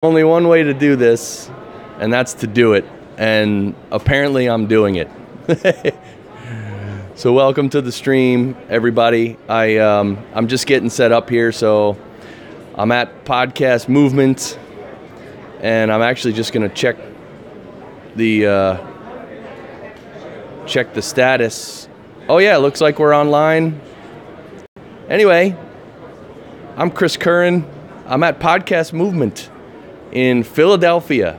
only one way to do this, and that's to do it. And apparently I'm doing it. So welcome to the stream, everybody. I'm just getting set up here, so I'm at Podcast Movement, and I'm actually just going to check the status. Oh yeah, it looks like we're online. Anyway, I'm Chris Curran. I'm at Podcast Movement in Philadelphia,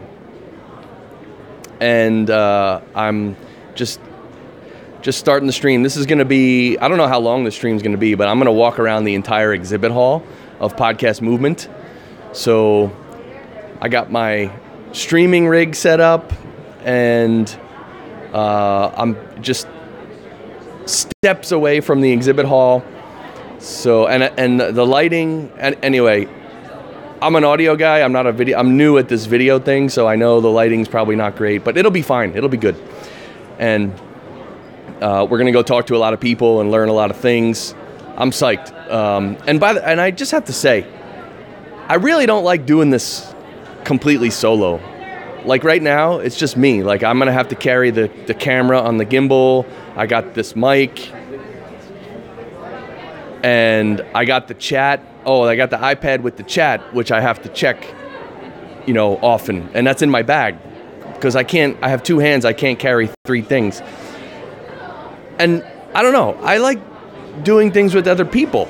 and I'm just starting the stream. This is going to be, I don't know how long the stream's going to be, but I'm going to walk around the entire exhibit hall of Podcast Movement. So I got my streaming rig set up, and I'm just steps away from the exhibit hall. So and the lighting, and anyway, I'm an audio guy. I'm not a video. I'm new at this video thing, so I know the lighting's probably not great, but it'll be fine. It'll be good. And we're gonna go talk to a lot of people and learn a lot of things. I'm psyched. And I just have to say, I really don't like doing this completely solo. Like right now, it's just me. Like I'm gonna have to carry the camera on the gimbal. I got this mic, and I got the chat. Oh, I got the iPad with the chat, which I have to check, often. And that's in my bag because I have two hands. I can't carry three things. And I don't know. I like doing things with other people,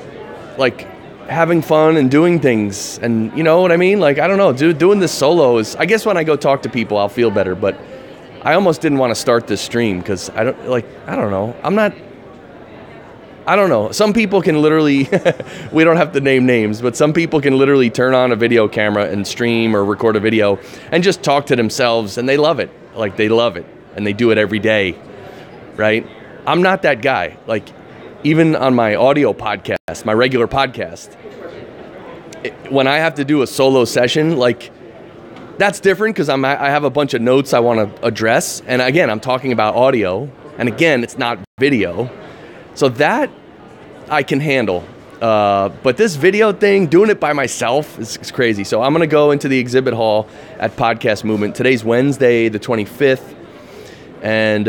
like having fun and doing things. And you know what I mean? Like, I don't know. Doing this solo is, I guess when I go talk to people, I'll feel better. But I almost didn't want to start this stream because I don't know. I don't know. Some people can literally, we don't have to name names, but some people can literally turn on a video camera and stream or record a video and just talk to themselves, and they love it. Like, they love it, and they do it every day, right? I'm not that guy. Like, even on my audio podcast, my regular podcast, when I have to do a solo session, like, that's different because I have a bunch of notes I want to address. And again, I'm talking about audio, and again, it's not video. So that I can handle. But this video thing, doing it by myself is crazy. So I'm going to go into the exhibit hall at Podcast Movement. Today's Wednesday, the 25th. And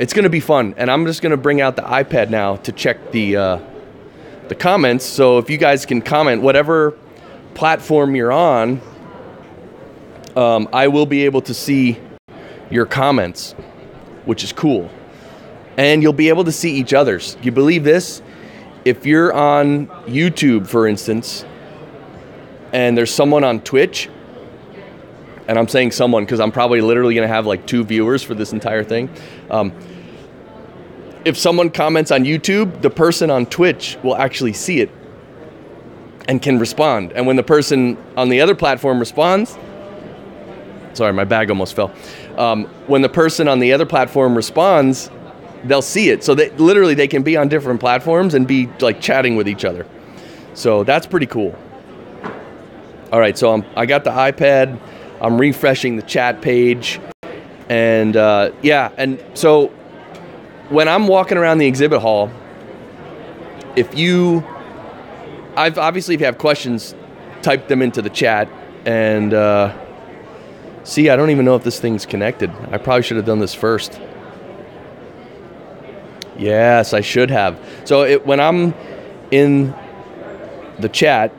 it's going to be fun. And I'm just going to bring out the iPad now to check the comments. So if you guys can comment, whatever platform you're on, I will be able to see your comments, which is cool. And you'll be able to see each other's. Do you believe this? If you're on YouTube, for instance, and there's someone on Twitch, and I'm saying someone because I'm probably literally going to have like 2 viewers for this entire thing. If someone comments on YouTube, the person on Twitch will actually see it and can respond. And when the person on the other platform responds, sorry, my bag almost fell. When the person on the other platform responds, they'll see it. So they can be on different platforms and be like chatting with each other. So that's pretty cool. All right, so I got the iPad. I'm refreshing the chat page. And and so when I'm walking around the exhibit hall, if you have questions, type them into the chat. And see, I don't even know if this thing's connected. I probably should have done this first. Yes, I should have. So when I'm in the chat,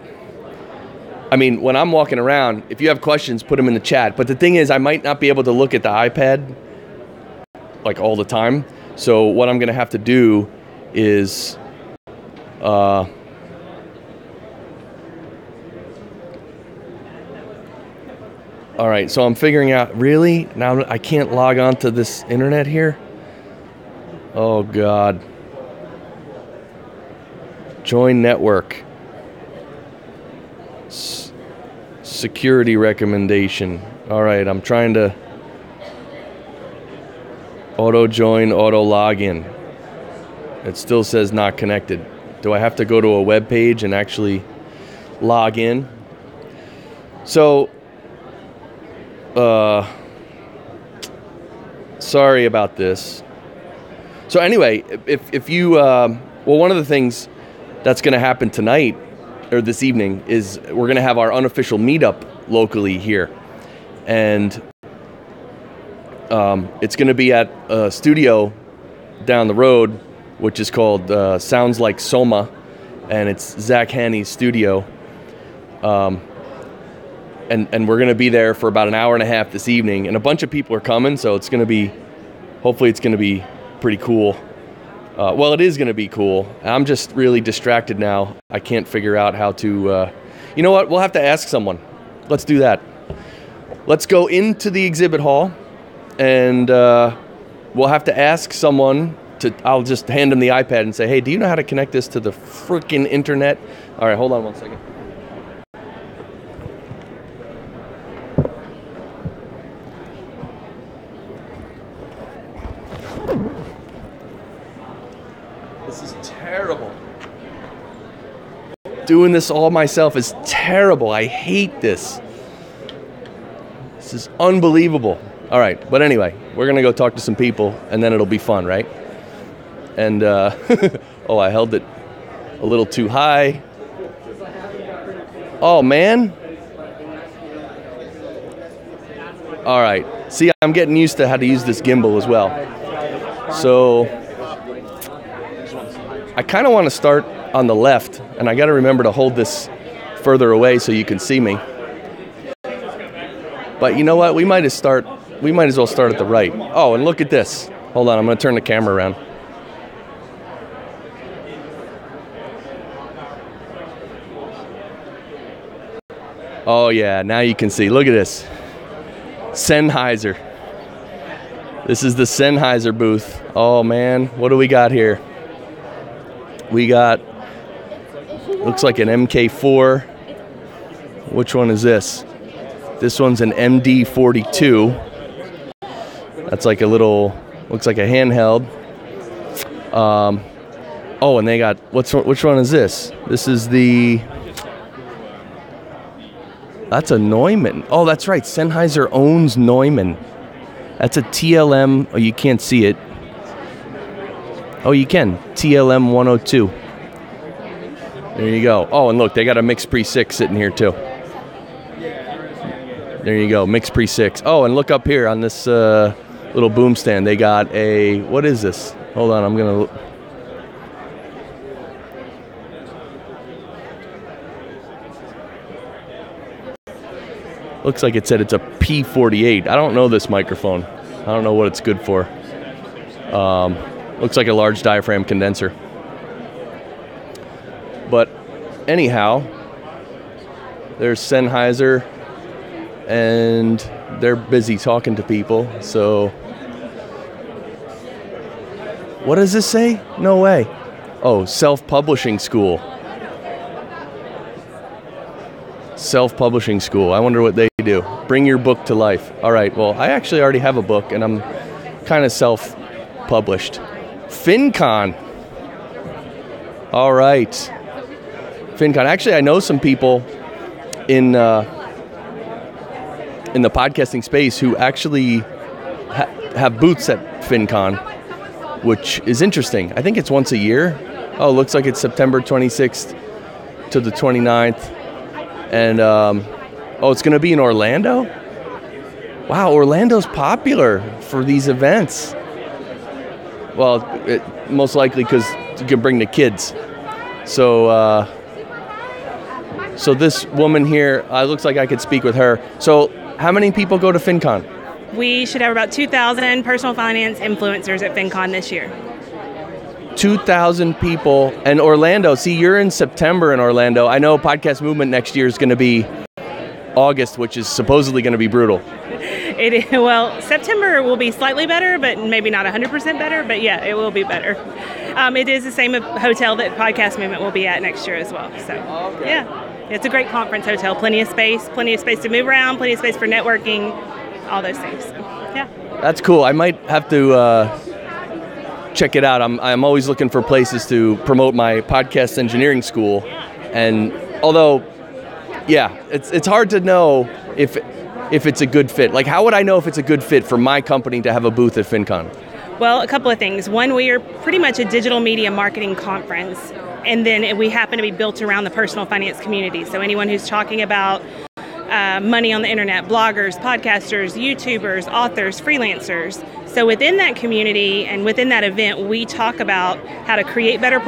when I'm walking around, if you have questions, put them in the chat. But the thing is, I might not be able to look at the iPad like all the time. So what I'm going to have to do is all right, so I'm figuring out, really? Now I can't log on to this internet here? Oh, God. Join network. Security recommendation. All right, I'm trying to auto join, auto login. It still says not connected. Do I have to go to a web page and actually log in? So, sorry about this. So anyway, if you, one of the things that's going to happen tonight or this evening is we're going to have our unofficial meetup locally here. And it's going to be at a studio down the road, which is called Sounds Like Soma, and it's Zach Haney's studio. And we're going to be there for about an hour and a half this evening, and a bunch of people are coming, so it's going to be, hopefully it's going to be pretty cool. Well, it is going to be cool. I'm just really distracted now. I can't figure out how to, you know what, we'll have to ask someone. Let's do that. Let's go into the exhibit hall, and we'll have to ask someone I'll just hand them the iPad and say, hey, do you know how to connect this to the freaking internet? All right, hold on one second. This is terrible. Doing this all myself is terrible. I hate this. This is unbelievable. All right, but anyway, we're going to go talk to some people, and then it'll be fun, right? And, oh, I held it a little too high. Oh, man. All right. See, I'm getting used to how to use this gimbal as well. So I kind of want to start on the left, and I got to remember to hold this further away so you can see me. But you know what? We might as well start at the right. Oh, and look at this. Hold on, I'm going to turn the camera around. Oh yeah, now you can see. Look at this. Sennheiser. This is the Sennheiser booth. Oh man, what do we got here? We got, looks like an MK4. Which one is this? This one's an MD42. That's like a little, looks like a handheld. Oh, and they got, which one is this? This is the, that's a Neumann. Oh, that's right. Sennheiser owns Neumann. That's a TLM. Oh, you can't see it. Oh, you can. TLM 102. There you go. Oh, and look, they got a MixPre 6 sitting here too. There you go, MixPre 6. Oh, and look up here on this little boom stand. They got a, what is this? Hold on, I'm going to... Looks like it said it's a P48. I don't know this microphone. I don't know what it's good for. Looks like a large diaphragm condenser. But anyhow, there's Sennheiser, and they're busy talking to people. So, what does this say? No way. Oh, self-publishing school. Self-publishing school. I wonder what they do. Bring your book to life. All right. Well, I actually already have a book, and I'm kind of self-published. FinCon. All right. FinCon. Actually, I know some people in the podcasting space who actually have booths at FinCon, which is interesting. I think it's once a year. Oh, it looks like it's September 26th to the 29th. And, oh, it's going to be in Orlando? Wow, Orlando's popular for these events. Well, most likely because you can bring the kids. So, so this woman here, looks like I could speak with her. So, how many people go to FinCon? We should have about 2,000 personal finance influencers at FinCon this year. 2,000 people. And Orlando, see, you're in September in Orlando. I know Podcast Movement next year is going to be August, which is supposedly going to be brutal. Well, September will be slightly better, but maybe not 100% better. But yeah, it will be better. It is the same hotel that Podcast Movement will be at next year as well. So, okay. Yeah, it's a great conference hotel. Plenty of space to move around, plenty of space for networking, all those things. So, yeah. That's cool. I might have to check it out. I'm always looking for places to promote my podcast engineering school, and although, yeah, it's hard to know if it's a good fit. Like, how would I know if it's a good fit for my company to have a booth at FinCon? Well, a couple of things. One, we are pretty much a digital media marketing conference, and then we happen to be built around the personal finance community. So anyone who's talking about money on the internet, bloggers, podcasters, YouTubers, authors, freelancers. So within that community and within that event, we talk about how to create better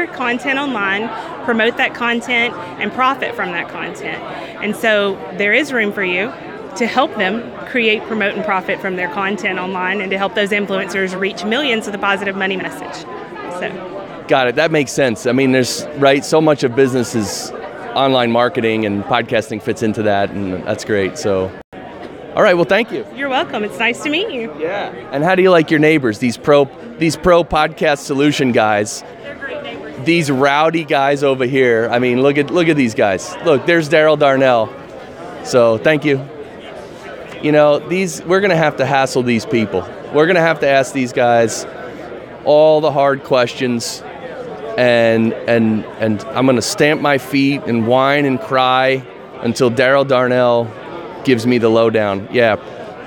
content online, promote that content, and profit from that content. And so there is room for you to help them create, promote, and profit from their content online, and to help those influencers reach millions with a positive money message. So, got it. That makes sense. I mean, there's so much of business is online marketing, and podcasting fits into that, and that's great. So, all right. Well, thank you. You're welcome. It's nice to meet you. Yeah. And how do you like your neighbors? These pro podcast solution guys. They're great neighbors. These rowdy guys over here. I mean, look at these guys. Look, there's Daryl Darnell. So, thank you. You know, we're going to have to hassle these people. We're going to have to ask these guys all the hard questions, and I'm going to stamp my feet and whine and cry until Daryl Darnell gives me the lowdown. Yeah,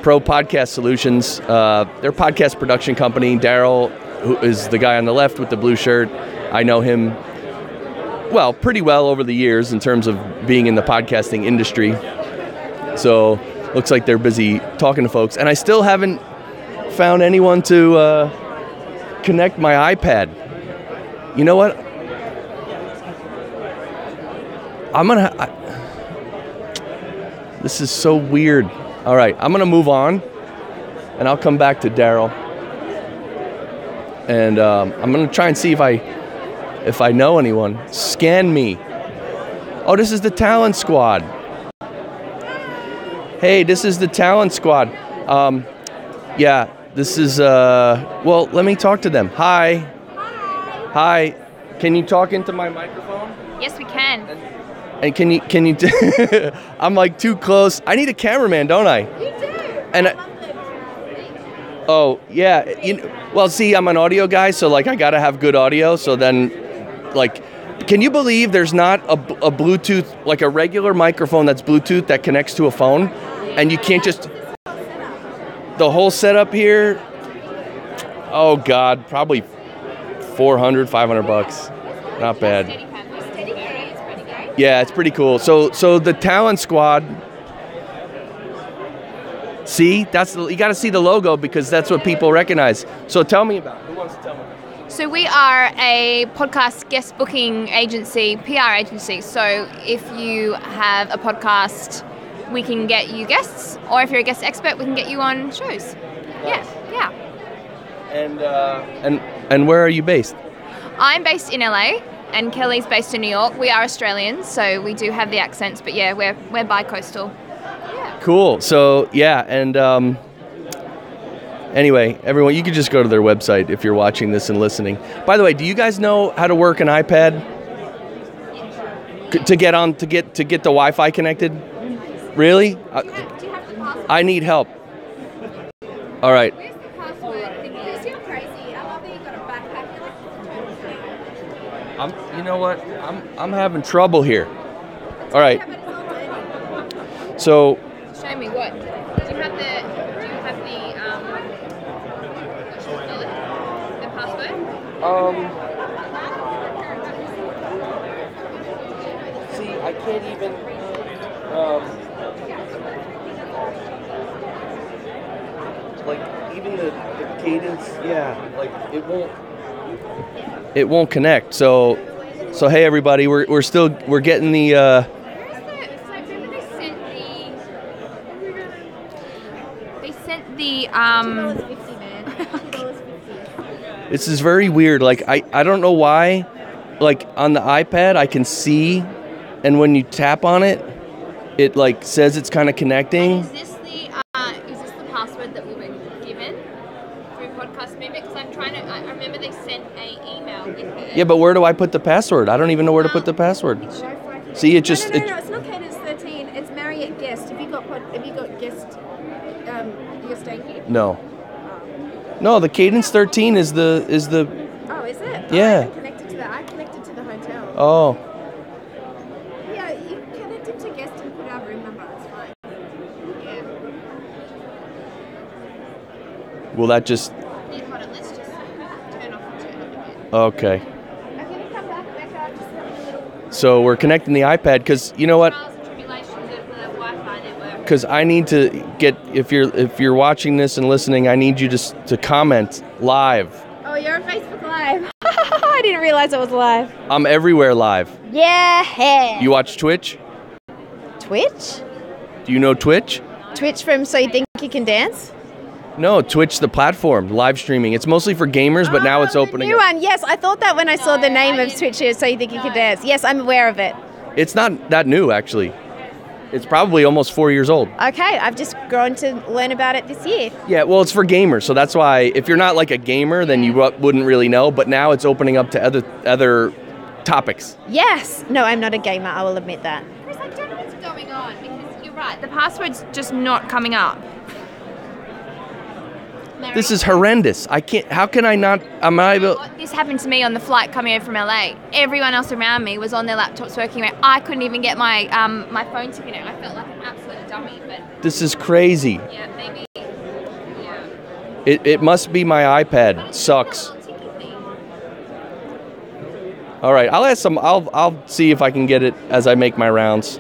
Pro Podcast Solutions, their podcast production company. Daryl, who is the guy on the left with the blue shirt, I know him, well, pretty well over the years in terms of being in the podcasting industry. So looks like they're busy talking to folks. And I still haven't found anyone to connect my iPad. You know what? This is so weird. All right, I'm going to move on, and I'll come back to Daryl. And I'm going to try and see if I know anyone. Scan me. Oh, this is the Talent Squad. Hey, this is the Talent Squad. Yeah, this is, well, let me talk to them. Hi. Hi. Can you talk into my microphone? Yes, we can. And can you, I'm like too close. I need a cameraman, don't I? You do. And oh, yeah. Well, see, I'm an audio guy, so like I gotta have good audio. So then, like, can you believe there's not a Bluetooth, like a regular microphone that's Bluetooth that connects to a phone? And you can't just, the whole setup here, oh God, probably $400, $500. Not bad. Yeah, it's pretty cool. So the Talent Squad, see, you got to see the logo because that's what people recognize. So tell me about it. Who wants to tell me? So we are a podcast guest booking agency, PR agency. So if you have a podcast, we can get you guests, or if you're a guest expert, we can get you on shows. Nice. Yeah. And where are you based? I'm based in LA, and Kelly's based in New York. We are Australians, so we do have the accents, but yeah, we're bi-coastal. Yeah. Cool. So yeah, and anyway, everyone, you can just go to their website if you're watching this and listening. By the way, do you guys know how to work an iPad to get the Wi-Fi connected? Really? Do you have the password? I need help. All right. Where's the password? You're crazy. I love that you got a backpack. You know what? I'm having trouble here. All right. So. Show me what. Do you have the password? See, I can't even. Like even the cadence, yeah, like it won't connect. So hey everybody, we're getting the They sent the $2.50, man. $2.50. This is very weird. Like I don't know why. Like on the iPad I can see, and when you tap on it, it like says it's kind of connecting. Is this the password that we were given through Podcast Movement? Because I remember they sent an email with it. Yeah, but where do I put the password? I don't even know where to put the password. See, it just No, it's not Cadence 13. It's Marriott Guest. Have you got guest? You're staying here? no. No, the Cadence 13 is the. Oh, is it? Yeah. I connected to the hotel. Oh. Yeah, you connected to guest and put our room number. It's fine. Yeah. Will that just? Hold on, let's just turn off and turn on again. Okay. I'm gonna come back, Becca. Just have a little. So we're connecting the iPad because you know what? Trials and because I need to get, if you're watching this and listening, I need you to comment live. Oh, you're on Facebook Live. I didn't realize it was live. I'm everywhere live. Yeah. You watch Twitch? Twitch? Do you know Twitch? Twitch from So You Think You Can Dance? No, Twitch, the platform, live streaming. It's mostly for gamers, but now it's opening new up. one. Yes, I thought that when I saw the name of Twitch here, So You Think You Can Dance. Yes, I'm aware of it. It's not that new, actually. It's probably almost 4 years old. Okay, I've just grown to learn about it this year. Yeah, well, it's for gamers, so that's why if you're not like a gamer, then you wouldn't really know. But now it's opening up to other topics. Yes. No, I'm not a gamer. I will admit that. Chris, I don't know what's going on because you're right. The password's just not coming up. This is horrendous. I can't. How can I not? Am I able? This happened to me on the flight coming over from LA. Everyone else around me was on their laptops working away. I couldn't even get my my phone to connect. I felt like an absolute dummy. But This is crazy. yeah, maybe. Yeah. It must be my iPad. Sucks. All right, I'll ask some. I'll see if I can get it as I make my rounds.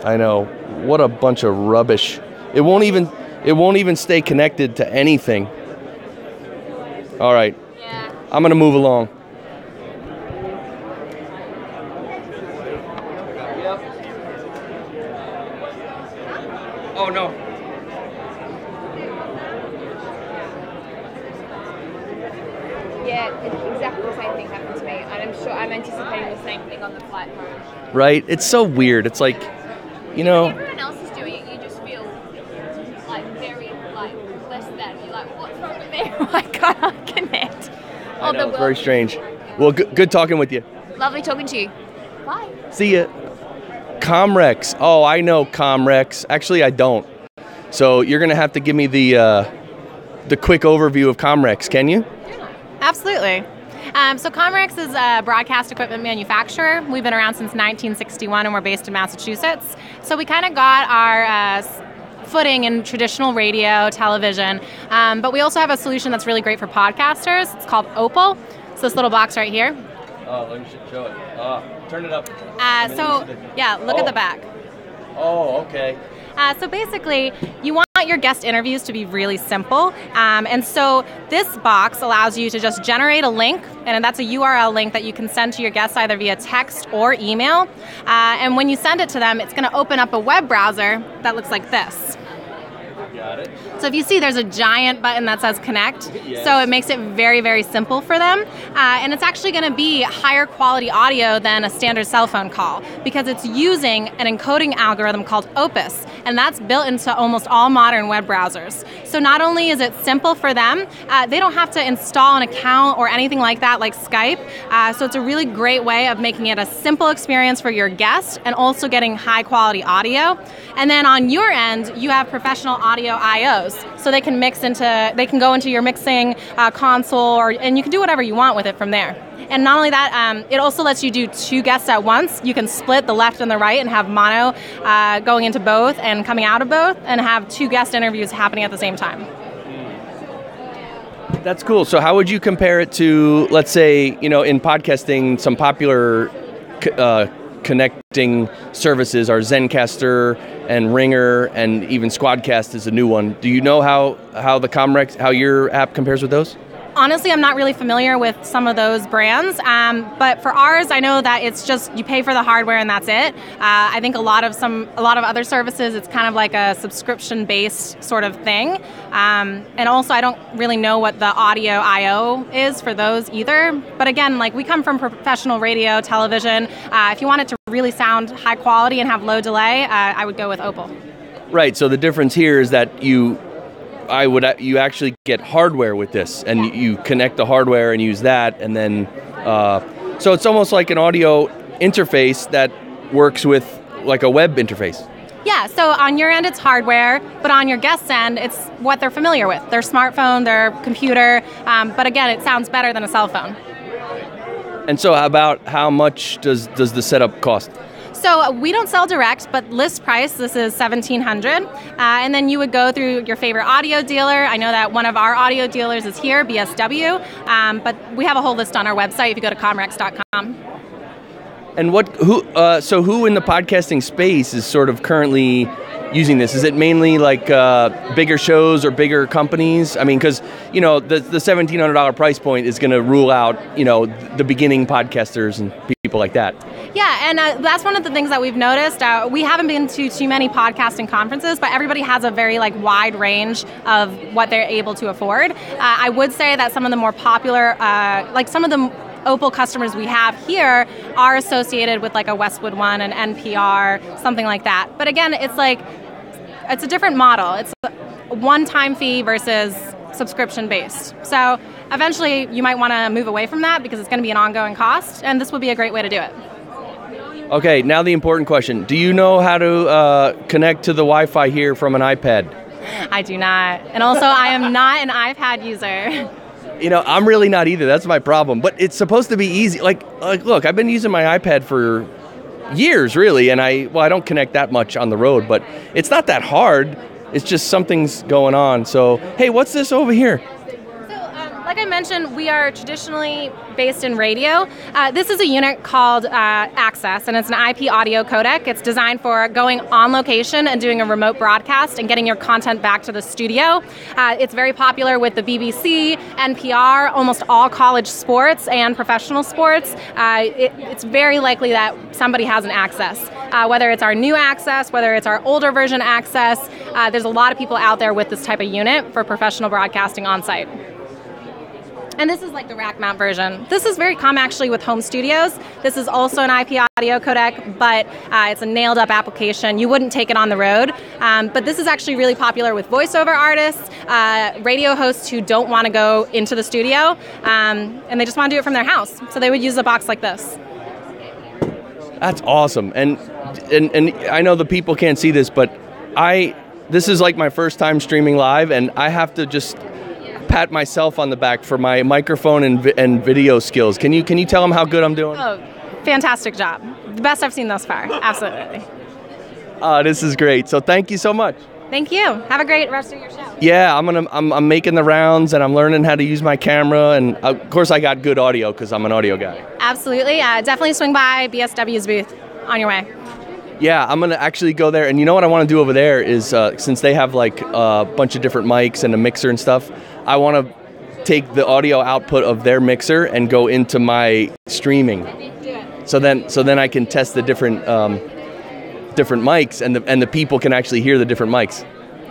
I know. What a bunch of rubbish. It won't even stay connected to anything. All right. Yeah. I'm going to move along. Oh no. Yeah, exactly the same thing happened to me, and I'm anticipating the same thing on the flight home. Right? It's so weird. It's like, you know. Everyone else is doing it. You just feel like very less than. You're like, what's wrong with me? I can't connect. I know, it's very strange. Well, good talking with you. Lovely talking to you. Bye. See ya. Comrex. Oh, I know Comrex. Actually, I don't. So you're gonna have to give me the quick overview of Comrex, can you? Absolutely. So Comrex is a broadcast equipment manufacturer. We've been around since 1961 and we're based in Massachusetts. So we kind of got our footing in traditional radio, television, but we also have a solution that's really great for podcasters. It's called Opal. It's this little box right here. Oh, let me show it. Turn it up. Look at the back. Oh, okay. So basically, you want your guest interviews to be really simple. And so this box allows you to just generate a link, and that's a URL link that you can send to your guests either via text or email. And when you send it to them, it's going to open up a web browser that looks like this. Got it. So if you see, there's a giant button that says connect. Yes. So it makes it very, very simple for them. And it's actually going to be higher quality audio than a standard cell phone call because it's using an encoding algorithm called Opus. And that's built into almost all modern web browsers. So not only is it simple for them, they don't have to install an account or anything like that like Skype. So it's a really great way of making it a simple experience for your guests and also getting high quality audio. And then on your end, you have professional audio IOs. So they can go into your mixing console, and you can do whatever you want with it from there. And not only that, it also lets you do two guests at once. You can split the left and the right and have mono going into both and coming out of both, and have two guest interviews happening at the same time. That's cool. So how would you compare it to, let's say, in podcasting, some popular connecting services are Zencaster and Ringer, and even Squadcast is a new one. Do you know how the Comrex, how your app compares with those? Honestly, I'm not really familiar with some of those brands, but for ours, I know that it's just you pay for the hardware and that's it. I think a lot of other services, it's kind of like a subscription-based sort of thing. And also, I don't really know what the audio I/O is for those either. But again, like we come from professional radio, television. If you want it to really sound high quality and have low delay, I would go with Opal. Right. So the difference here is that you actually get hardware with this, and you connect the hardware and use that, and then so it's almost like an audio interface that works with like a web interface. Yeah, so on your end it's hardware, but on your guest's end it's what they're familiar with, their smartphone, their computer, but again, it sounds better than a cell phone. And so how much does the setup cost? So we don't sell direct, but list price, this is $1,700. And then you would go through your favorite audio dealer. I know that one of our audio dealers is here, BSW, but we have a whole list on our website if you go to comrex.com. And who in the podcasting space is sort of currently using this? Is it mainly like bigger shows or bigger companies? I mean, because, the $1,700 price point is going to rule out, the beginning podcasters and people like that. Yeah, and that's one of the things that we've noticed. We haven't been to too many podcasting conferences, but everybody has a very wide range of what they're able to afford. I would say that some of the more popular, some of the Opal customers we have here are associated with a Westwood One, an NPR, something like that. But again, it's a different model. It's a one-time fee versus subscription-based. So eventually you might want to move away from that because it's going to be an ongoing cost, and this would be a great way to do it. Okay, now the important question. Do you know how to connect to the Wi-Fi here from an iPad? I do not. And also, I am not an iPad user. I'm really not either. That's my problem. But it's supposed to be easy. Look, I've been using my iPad for years, really, and I don't connect that much on the road, but it's not that hard. It's just something's going on. So, hey, what's this over here? Like I mentioned, we are traditionally based in radio. This is a unit called Access, and it's an IP audio codec. It's designed for going on location and doing a remote broadcast and getting your content back to the studio. It's very popular with the BBC, NPR, almost all college sports and professional sports. It's very likely that somebody has an Access. Whether it's our new Access, whether it's our older version Access, there's a lot of people out there with this type of unit for professional broadcasting on site. And this is the rack mount version. This is very common actually with home studios. This is also an IP audio codec, but it's a nailed up application. You wouldn't take it on the road. But this is actually really popular with voiceover artists, radio hosts who don't want to go into the studio, and they just want to do it from their house. So they would use a box like this. That's awesome. And I know the people can't see this, but this is my first time streaming live, and I have to just pat myself on the back for my microphone and video skills. Can you tell them how good I'm doing? Oh, fantastic job. The best I've seen thus far. Absolutely. This is great. So thank you so much. Thank you. Have a great rest of your show. Yeah, I'm making the rounds, and I'm learning how to use my camera, and of course I got good audio because I'm an audio guy. Absolutely. Definitely swing by BSW's booth on your way. Yeah, I'm going to actually go there. And you know what I want to do over there is, since they have a bunch of different mics and a mixer and stuff, I want to take the audio output of their mixer and go into my streaming. So then I can test the different mics, and the people can actually hear the different mics.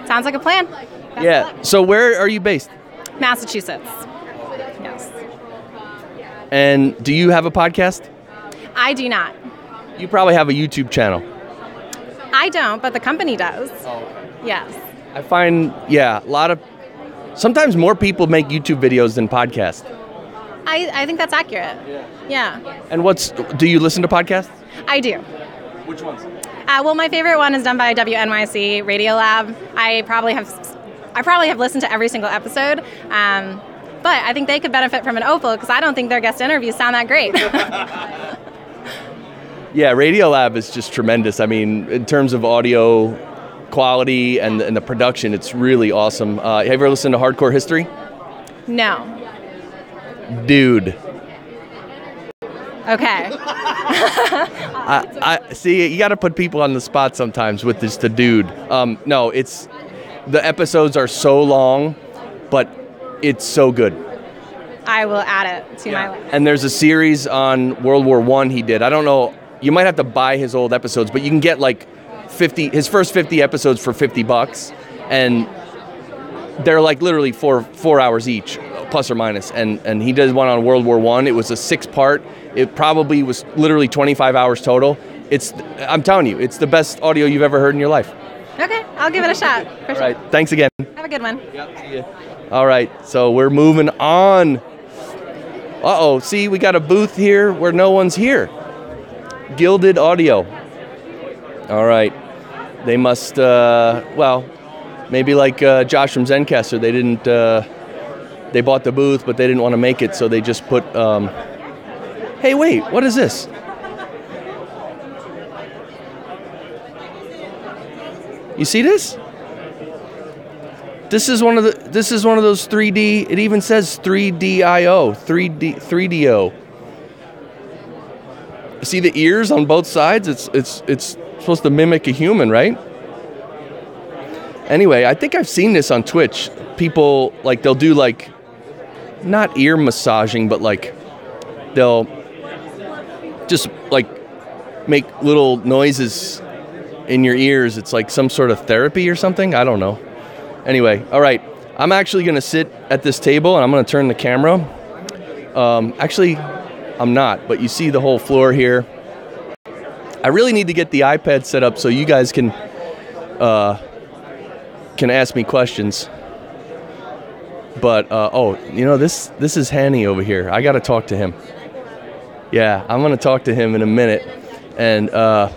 Sounds like a plan. Yeah. So where are you based? Massachusetts. Yes. And do you have a podcast? I do not. You probably have a YouTube channel. I don't, but the company does. Oh. Yes. I find, sometimes more people make YouTube videos than podcasts. I think that's accurate. Yeah. And do you listen to podcasts? I do. Which ones? Well, my favorite one is done by WNYC Radio Lab. I probably have listened to every single episode. But I think they could benefit from an Opal because I don't think their guest interviews sound that great. Yeah, Radiolab is just tremendous. I mean, in terms of audio quality and the production, it's really awesome. Have you ever listened to Hardcore History? No. Dude. Okay. I see. You got to put people on the spot sometimes with the dude. No, the episodes are so long, but it's so good. I will add it to my list. And there's a series on World War I he did. I don't know. You might have to buy his old episodes, but you can get his first 50 episodes for $50, and they're literally four hours each, plus or minus. And he did one on World War I. It was a 6-part. It probably was literally 25 hours total. I'm telling you, it's the best audio you've ever heard in your life. Okay, I'll give it a shot. For sure. All right, thanks again. Have a good one. Yep, see ya. All right, so we're moving on. Uh-oh, see, we got a booth here where no one's here. Gilded Audio. All right. They must, maybe like Josh from Zencastr, they didn't, they bought the booth, but they didn't want to make it, so they just put, hey, wait, what is this? You see this? This is one of those 3D, it even says 3DIO, 3DO. see the ears on both sides? It's supposed to mimic a human, right? Anyway, I think I've seen this on Twitch. People, like, they'll do, like, not ear massaging, but, like, they'll just, like, make little noises in your ears. It's like some sort of therapy or something. I don't know. Anyway, all right. I'm actually going to sit at this table, and I'm going to turn the camera. Actually, I'm not, but you see the whole floor here. I really need to get the iPad set up so you guys can ask me questions. But, this is Hanny over here. I got to talk to him. Yeah, I'm going to talk to him in a minute. And, all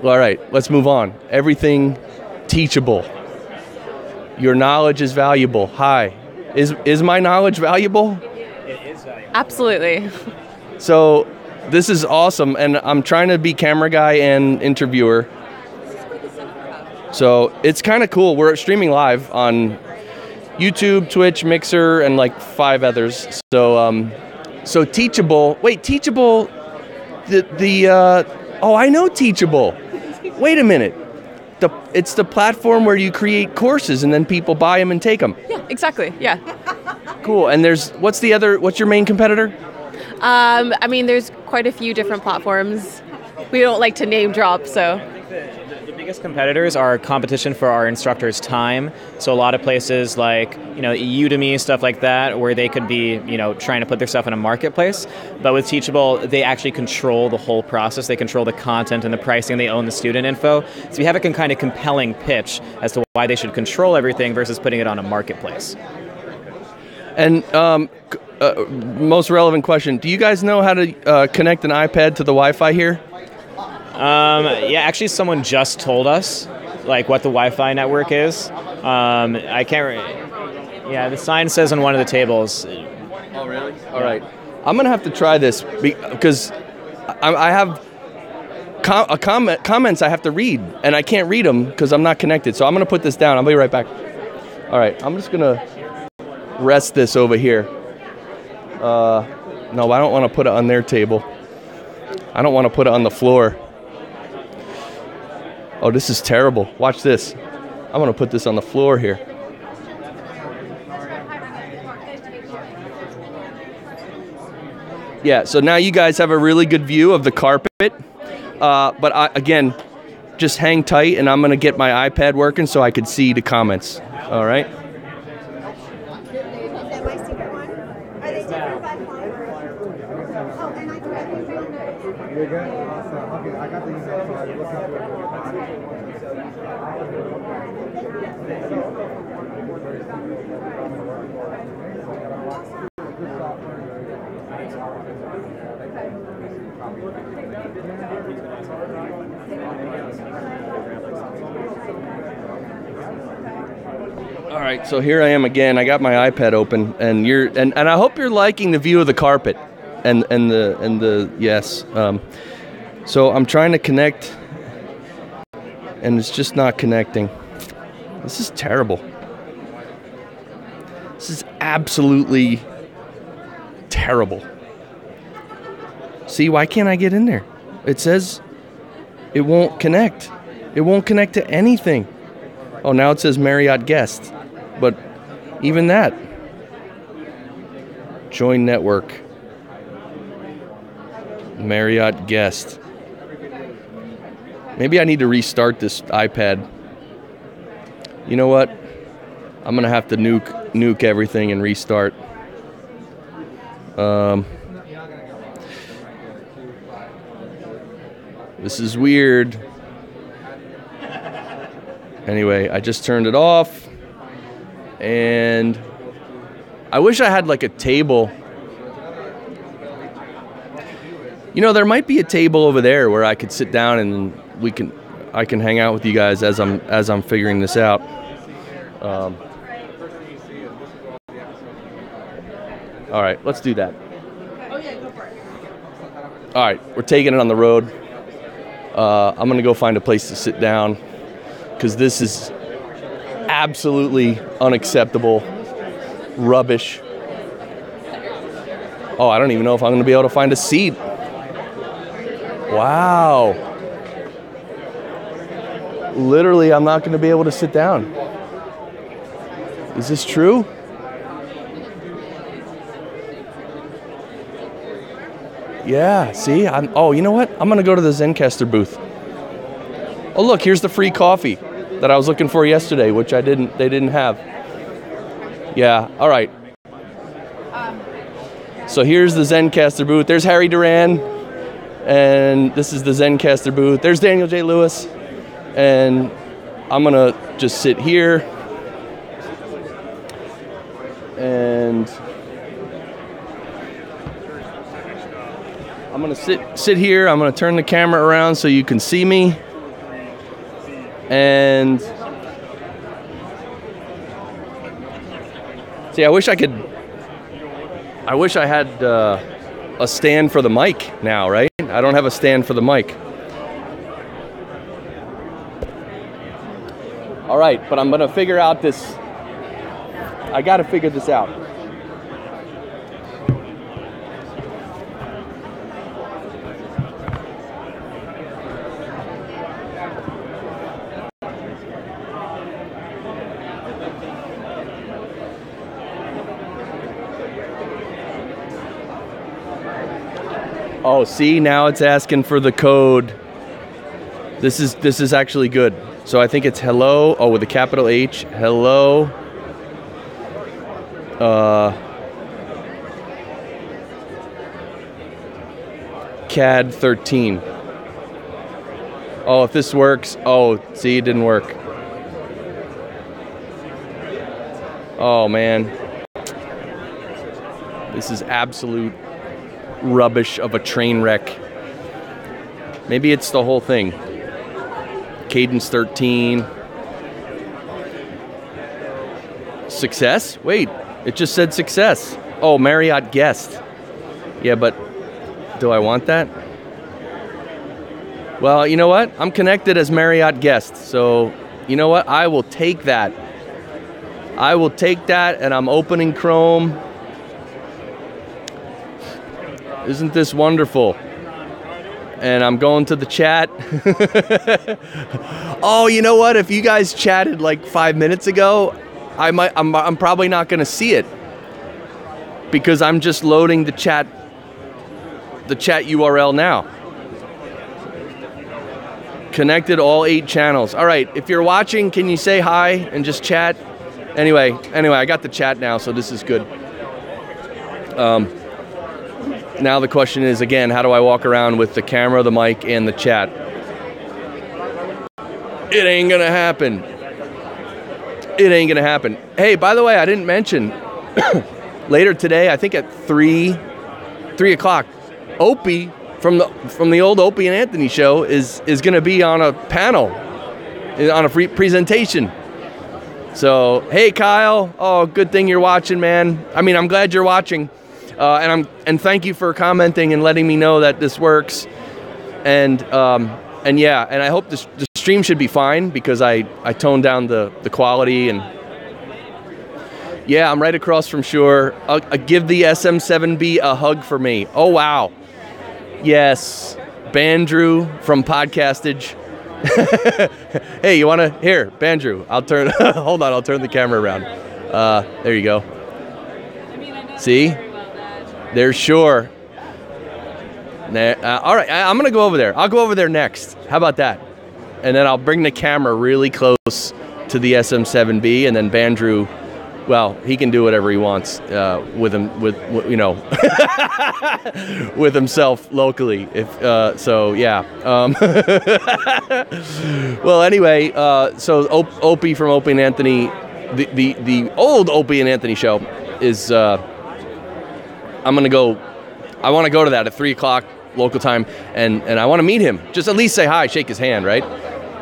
right, let's move on. Everything teachable. Your knowledge is valuable. Hi. Is my knowledge valuable? It is valuable. Absolutely. So this is awesome, and I'm trying to be camera guy and interviewer. So it's kind of cool. We're streaming live on YouTube, Twitch, Mixer, and like 5 others. So Teachable. Wait, Teachable. I know Teachable. Wait a minute. It's the platform where you create courses and then people buy them and take them. Yeah, exactly. Yeah. Cool. And what's your main competitor? There's quite a few different platforms. We don't like to name drop, so. The biggest competitors are competition for our instructors' time. So a lot of places like, Udemy, stuff like that, where they could be, trying to put their stuff in a marketplace. But with Teachable, they actually control the whole process. They control the content and the pricing. They own the student info. So we have a kind of compelling pitch as to why they should control everything versus putting it on a marketplace. And most relevant question, do you guys know how to connect an iPad to the Wi-Fi here? Actually someone just told us like what the Wi-Fi network is. I can't the sign says on one of the tables. Oh really? All right. I'm going to have to try this because I have comments I have to read and I can't read them because I'm not connected. So I'm going to put this down. I'll be right back. All right. I'm just going to rest this over here. No, I don't want to put it on their table. I don't want to put it on the floor. Oh, this is terrible. Watch this. I'm going to put this on the floor here. Yeah, so now you guys have a really good view of the carpet. Again, just hang tight and I'm going to get my iPad working so I could see the comments. All right? All right, so here I am again. I got my iPad open, and I hope you're liking the view of the carpet, and the yes. So I'm trying to connect, and it's just not connecting. This is terrible. This is absolutely terrible. See, why can't I get in there? It says it won't connect. It won't connect to anything. Oh, now it says Marriott guest. But even that. Join network. Marriott guest. Maybe I need to restart this iPad. You know what? I'm going to have to nuke everything and restart. This is weird. Anyway, I just turned it off. And I wish I had like a table. There might be a table over there where I could sit down and I can hang out with you guys as I'm figuring this out. All right, let's do that. All right, we're taking it on the road. I'm gonna go find a place to sit down because this is absolutely unacceptable rubbish. Oh, I don't even know if I'm gonna be able to find a seat. Wow. Literally, I'm not going to be able to sit down. Is this true? Yeah, see? Oh, you know what? I'm going to go to the Zencastr booth. Oh, look, here's the free coffee that I was looking for yesterday, which they didn't have. Yeah, all right. So here's the Zencastr booth. There's Harry Duran, and this is the Zencastr booth. There's Daniel J. Lewis, and I'm going to just sit here. And I'm going to sit here. I'm going to turn the camera around so you can see me. And see, I wish I had a stand for the mic now, right? I don't have a stand for the mic. All right, but I'm going to figure out this. I got to figure this out. Oh, see, now it's asking for the code. This is actually good. So I think it's hello, oh, with a capital H, hello. CAD 13. Oh, if this works, oh, see, it didn't work. Oh, man. This is absolute rubbish of a train wreck. Maybe it's the whole thing. Cadence 13. Success? Wait, it just said success. Oh, Marriott guest. Yeah, but do I want that? Well, you know what? I'm connected as Marriott guest. So, you know what? I will take that. I will take that, and I'm opening Chrome. Isn't this wonderful? And I'm going to the chat. Oh, you know what? If you guys chatted like 5 minutes ago, I'm probably not going to see it because I'm just loading the chat URL now. Connected all 8 channels. All right, if you're watching, can you say hi and just chat? Anyway, I got the chat now, so this is good. Now the question is, again, how do I walk around with the camera, the mic, and the chat? It ain't gonna happen. It ain't gonna happen. Hey, by the way, I didn't mention, later today, I think at 3 o'clock, Opie from the old Opie and Anthony show is gonna be on a panel, on a free presentation. So, hey Kyle, oh, good thing you're watching, man. I mean, I'm glad you're watching. And thank you for commenting and letting me know that this works. And yeah, and I hope the stream should be fine because I toned down the quality. And yeah, I'm right across from Shure. I'll give the SM7B a hug for me. Oh, wow. Yes. Bandrew from Podcastage. Hey, you want to? Here, Bandrew. I'll turn, hold on, I'll turn the camera around. There you go. See? There's Shure. All right, I'm going to go over there. I'll go over there next. How about that? And then I'll bring the camera really close to the SM7B, and then Bandrew, well, he can do whatever he wants with with himself locally. If so, yeah. Well, anyway, so Opie from Opie and Anthony, the old Opie and Anthony show is. I want to go to that at 3 o'clock local time, and I want to meet him. Just at least say hi, shake his hand, right?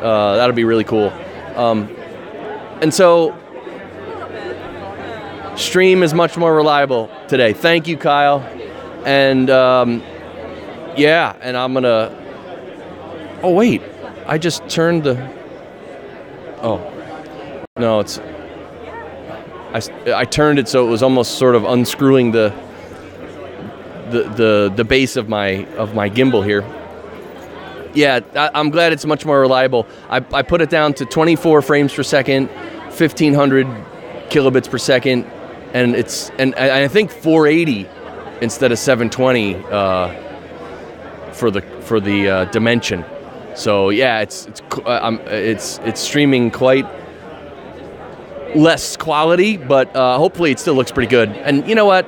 That'll be really cool. And so, stream is much more reliable today. Thank you, Kyle. And yeah, and I'm gonna. Oh wait, I just turned the. Oh no, it's. I turned it so it was almost sort of unscrewing the base of my gimbal here. Yeah, I'm glad it's much more reliable. I put it down to 24 frames per second, 1,500 kilobits per second, and I think 480 instead of 720 for the dimension. So yeah, it's streaming quite less quality, but hopefully it still looks pretty good. And you know what?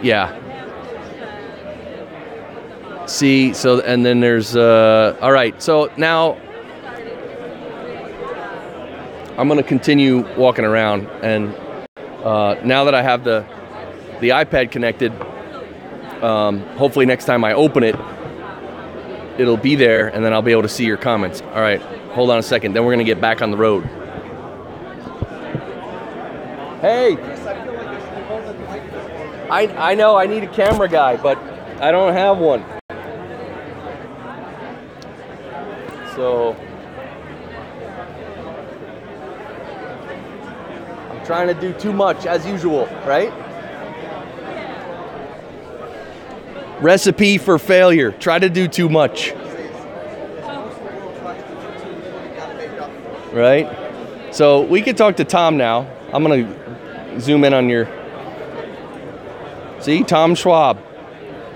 Yeah. See, so, and then there's, all right, so now I'm going to continue walking around, and now that I have the iPad connected, hopefully next time I open it, it'll be there, and then I'll be able to see your comments. All right, hold on a second, then we're going to get back on the road. Hey! I know, I need a camera guy, but I don't have one. So I'm trying to do too much as usual, right? Recipe for failure. Try to do too much. Right? So we could talk to Tom now. I'm going to zoom in on your... See, Tom Schwab,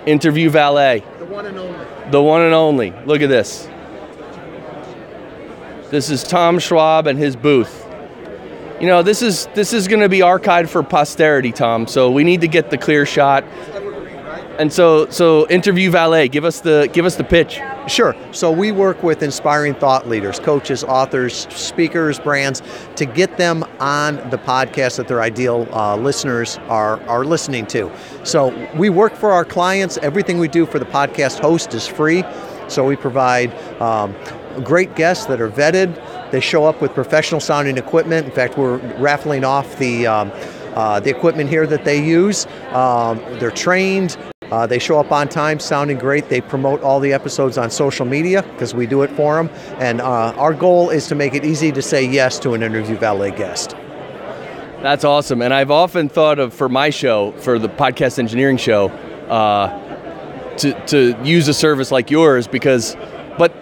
interview valet. The one and only. The one and only. Look at this. This is Tom Schwab and his booth. You know, this is going to be archived for posterity, Tom. So we need to get the clear shot. And so interview valet, give us the pitch. Sure. So we work with inspiring thought leaders, coaches, authors, speakers, brands, to get them on the podcast that their ideal listeners are listening to. So we work for our clients. Everything we do for the podcast host is free. So we provide great guests that are vetted. They show up with professional sounding equipment. In fact, we're raffling off the equipment here that they use. They're trained. They show up on time, sounding great. They promote all the episodes on social media because we do it for them. And our goal is to make it easy to say yes to an interview valet guest. That's awesome. And I've often thought of, for my show, for the Podcast Engineering Show, to use a service like yours because, but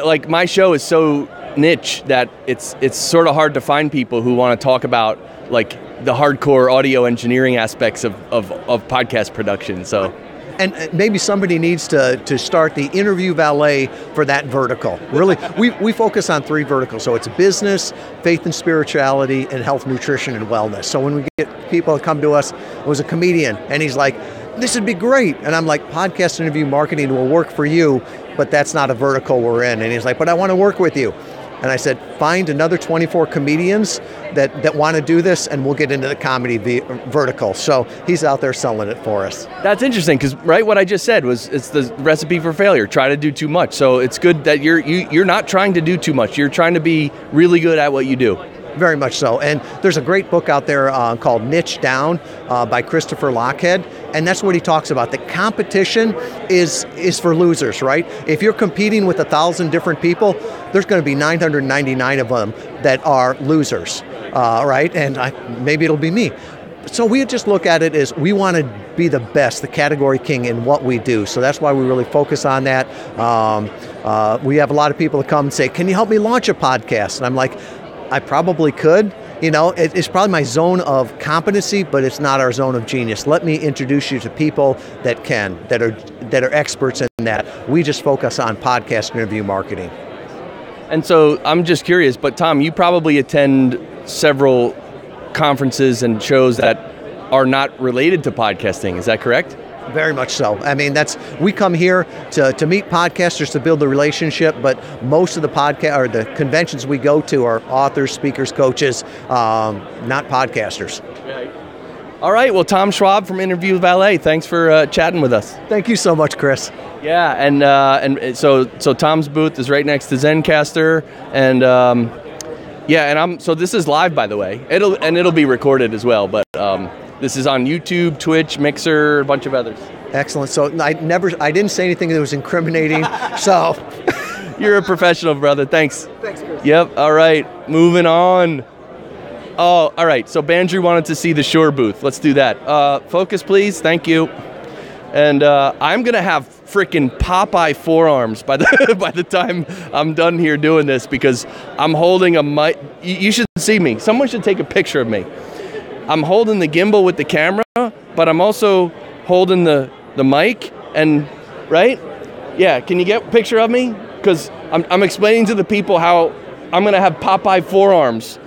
like my show is so niche that it's sort of hard to find people who want to talk about like the hardcore audio engineering aspects of podcast production. So, and maybe somebody needs to start the interview valet for that vertical. Really, we focus on 3 verticals. So it's business, faith and spirituality, and health, nutrition, and wellness. So when we get people that come to us, it was a comedian, and he's like, this would be great. And I'm like, podcast interview marketing will work for you, but that's not a vertical we're in. And he's like, but I want to work with you. And I said, find another 24 comedians that want to do this, and we'll get into the comedy vertical. So he's out there selling it for us. That's interesting because, right, what I just said was it's the recipe for failure. Try to do too much. So it's good that you're not trying to do too much. You're trying to be really good at what you do. Very much so. And there's a great book out there called Niche Down by Christopher Lochhead. And that's what he talks about. The competition is for losers, right? If you're competing with 1,000 different people, there's going to be 999 of them that are losers, right? And maybe it'll be me. So we just look at it as we want to be the best, the category king in what we do. So that's why we really focus on that. We have a lot of people that come and say, can you help me launch a podcast? And I'm like, I probably could. You know, it's probably my zone of competency, but it's not our zone of genius. Let me introduce you to people that can, that are experts in that. We just focus on podcast interview marketing. And so I'm just curious, but Tom, you probably attend several conferences and shows that are not related to podcasting. Is that correct? Very much so. I mean, we come here to meet podcasters, to build a relationship, but most of the the conventions we go to are authors, speakers, coaches, not podcasters. Right. All right. Well, Tom Schwab from Interview Valet, thanks for chatting with us. Thank you so much, Chris. Yeah, and so Tom's booth is right next to Zencastr, and so this is live, by the way. It'll be recorded as well, but. This is on YouTube, Twitch, Mixer, a bunch of others. Excellent. So I didn't say anything that was incriminating. So you're a professional, brother. Thanks. Thanks, Chris. Yep. All right. Moving on. Oh, all right. So Bandrew wanted to see the Shure booth. Let's do that. Focus, please. Thank you. And I'm going to have freaking Popeye forearms by the by the time I'm done here doing this, because I'm holding a mic. You should see me. Someone should take a picture of me. I'm holding the gimbal with the camera, but I'm also holding the mic, and right? Yeah, can you get a picture of me? Because I'm explaining to the people how I'm gonna have Popeye forearms.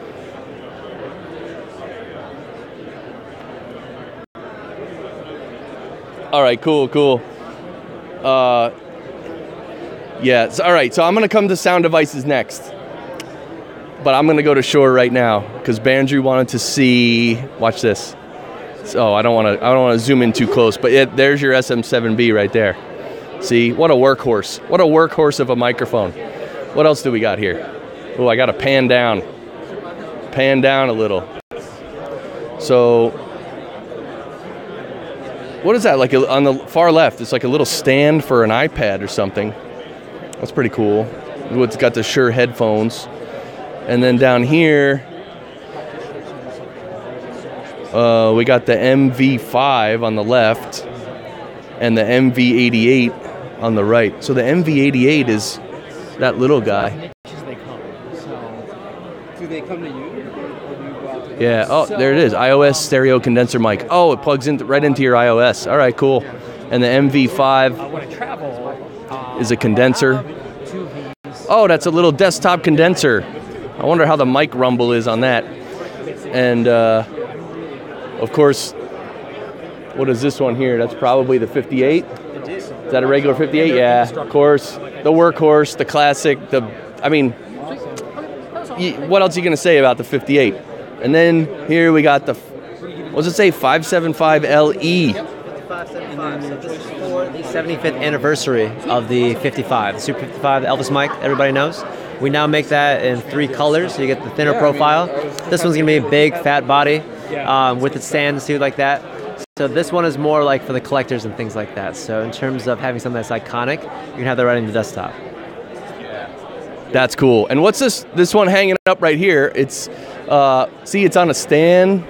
All right, cool. Yeah, so, all right, so I'm going to come to sound devices next. But I'm going to go to Shure right now because Bandrew wanted to see, watch this. So I don't want to zoom in too close, but there's your SM7B right there. See, what a workhorse. What a workhorse of a microphone. What else do we got here? Oh, I got to pan down a little. So what is that, like on the far left? It's like a little stand for an iPad or something. That's pretty cool. It's got the Shure headphones. And then down here, we got the MV5 on the left and the MV88 on the right. So the MV88 is that little guy. Do they come to you? Yeah, oh, there it is. iOS stereo condenser mic. Oh, it plugs in right into your iOS. All right, cool. And the MV5 is a condenser. Oh, that's a little desktop condenser. I wonder how the mic rumble is on that. And, of course, what is this one here? That's probably the 58. Is that a regular 58? Yeah, of course. The workhorse, the classic, what else are you going to say about the 58? And then here we got the, what does it say, 575LE? 575. So this is for the 75th anniversary of the 55, the Super 55, the Elvis mic, everybody knows. We now make that in 3 colors, so you get the thinner profile. This one's going to be a big, fat body with the stands too, like that. So this one is more like for the collectors and things like that. So in terms of having something that's iconic, you can have that right on your desktop. That's cool. And what's this one hanging up right here? It's, see, it's on a stand,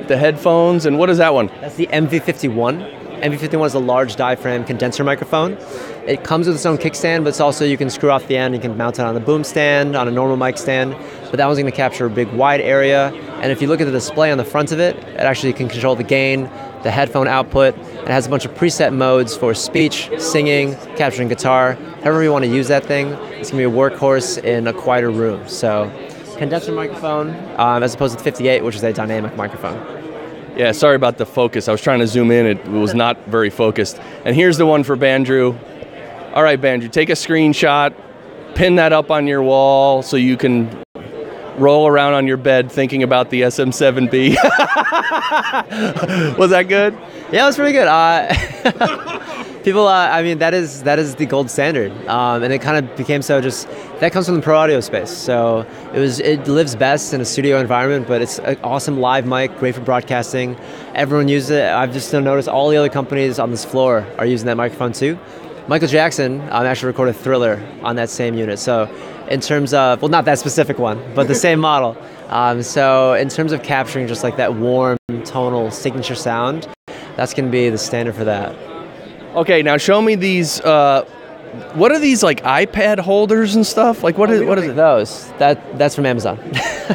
the headphones, and what is that one? That's the MV51. MV51 is a large diaphragm condenser microphone. It comes with its own kickstand, but it's also, you can screw off the end, you can mount it on a boom stand, on a normal mic stand, but that one's going to capture a big wide area. And if you look at the display on the front of it, it actually can control the gain, the headphone output. It has a bunch of preset modes for speech, singing, capturing guitar. However you want to use that thing, it's going to be a workhorse in a quieter room. So condenser microphone, as opposed to the 58, which is a dynamic microphone. Yeah, sorry about the focus. I was trying to zoom in. It was not very focused. And here's the one for Bandrew. All right, Bandrew, take a screenshot, pin that up on your wall so you can roll around on your bed thinking about the SM7B. Was that good? Yeah, it was pretty good. People, that is the gold standard, and it kind of became so. Just that comes from the pro audio space. So it lives best in a studio environment, but it's an awesome live mic, great for broadcasting. Everyone uses it. I've just noticed all the other companies on this floor are using that microphone too. Michael Jackson actually recorded Thriller on that same unit. So in terms of, well, not that specific one, but the same model. So in terms of capturing just like that warm, tonal signature sound, that's going to be the standard for that. Okay, now show me these. What are these, like iPad holders and stuff? Like what is it? Those. That's from Amazon.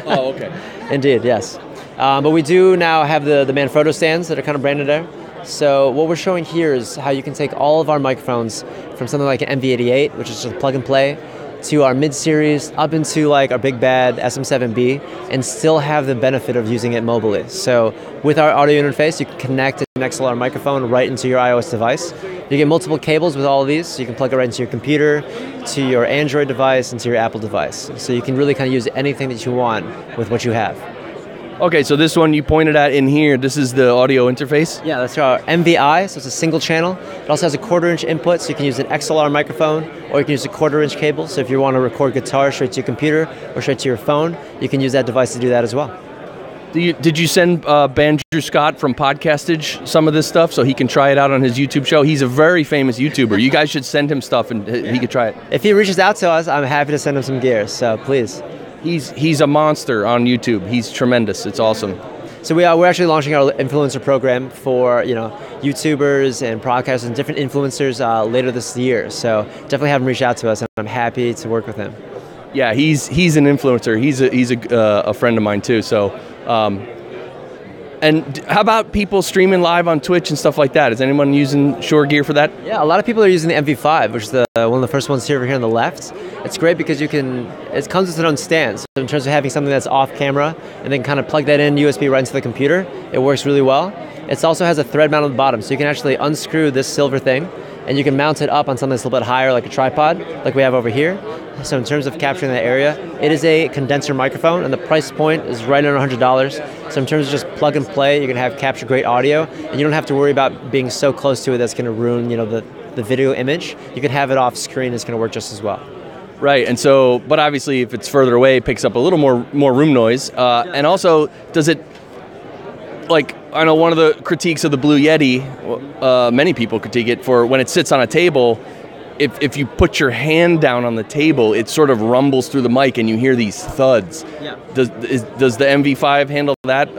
Oh, okay. Indeed, yes. But we do now have the Manfrotto stands that are kind of branded there. So what we're showing here is how you can take all of our microphones from something like an MV88, which is just plug and play, to our mid-series, up into like our big bad SM7B, and still have the benefit of using it mobily. So with our audio interface, you can connect an XLR microphone right into your iOS device. You get multiple cables with all of these, so you can plug it right into your computer, to your Android device, and to your Apple device. So you can really kind of use anything that you want with what you have. Okay, so this one you pointed at in here, this is the audio interface? Yeah, that's our MVI, so it's a single channel. It also has a 1/4-inch input, so you can use an XLR microphone, or you can use a 1/4-inch cable. So if you want to record guitar straight to your computer or straight to your phone, you can use that device to do that as well. Did you send Bandrew Scott from Podcastage some of this stuff so he can try it out on his YouTube show? He's a very famous YouTuber. You guys should send him stuff and he could try it. If he reaches out to us, I'm happy to send him some gear, so please. He's a monster on YouTube. He's tremendous. It's awesome. So we're actually launching our influencer program for YouTubers and podcasters and different influencers later this year. So definitely have him reach out to us, and I'm happy to work with him. Yeah, he's an influencer. He's a friend of mine too. So, and how about people streaming live on Twitch and stuff like that? Is anyone using Shure gear for that? Yeah, a lot of people are using the MV5, which is one of the first ones here on the left. It's great because it comes with its own stand. So in terms of having something that's off camera and then kind of plug that in USB right into the computer, it works really well. It also has a thread mount on the bottom, so you can actually unscrew this silver thing and you can mount it up on something that's a little bit higher, like a tripod, like we have over here. So in terms of capturing that area, it is a condenser microphone, and the price point is right under $100. So in terms of just plug and play, you can have capture great audio, and you don't have to worry about being so close to it that's going to ruin, the video image. You can have it off screen; it's going to work just as well. Right, and so, but obviously, if it's further away, it picks up a little more room noise, and also, does it? Like, I know one of the critiques of the Blue Yeti, many people critique it for when it sits on a table. If you put your hand down on the table, it sort of rumbles through the mic and you hear these thuds. Yeah. Does the MV5 handle that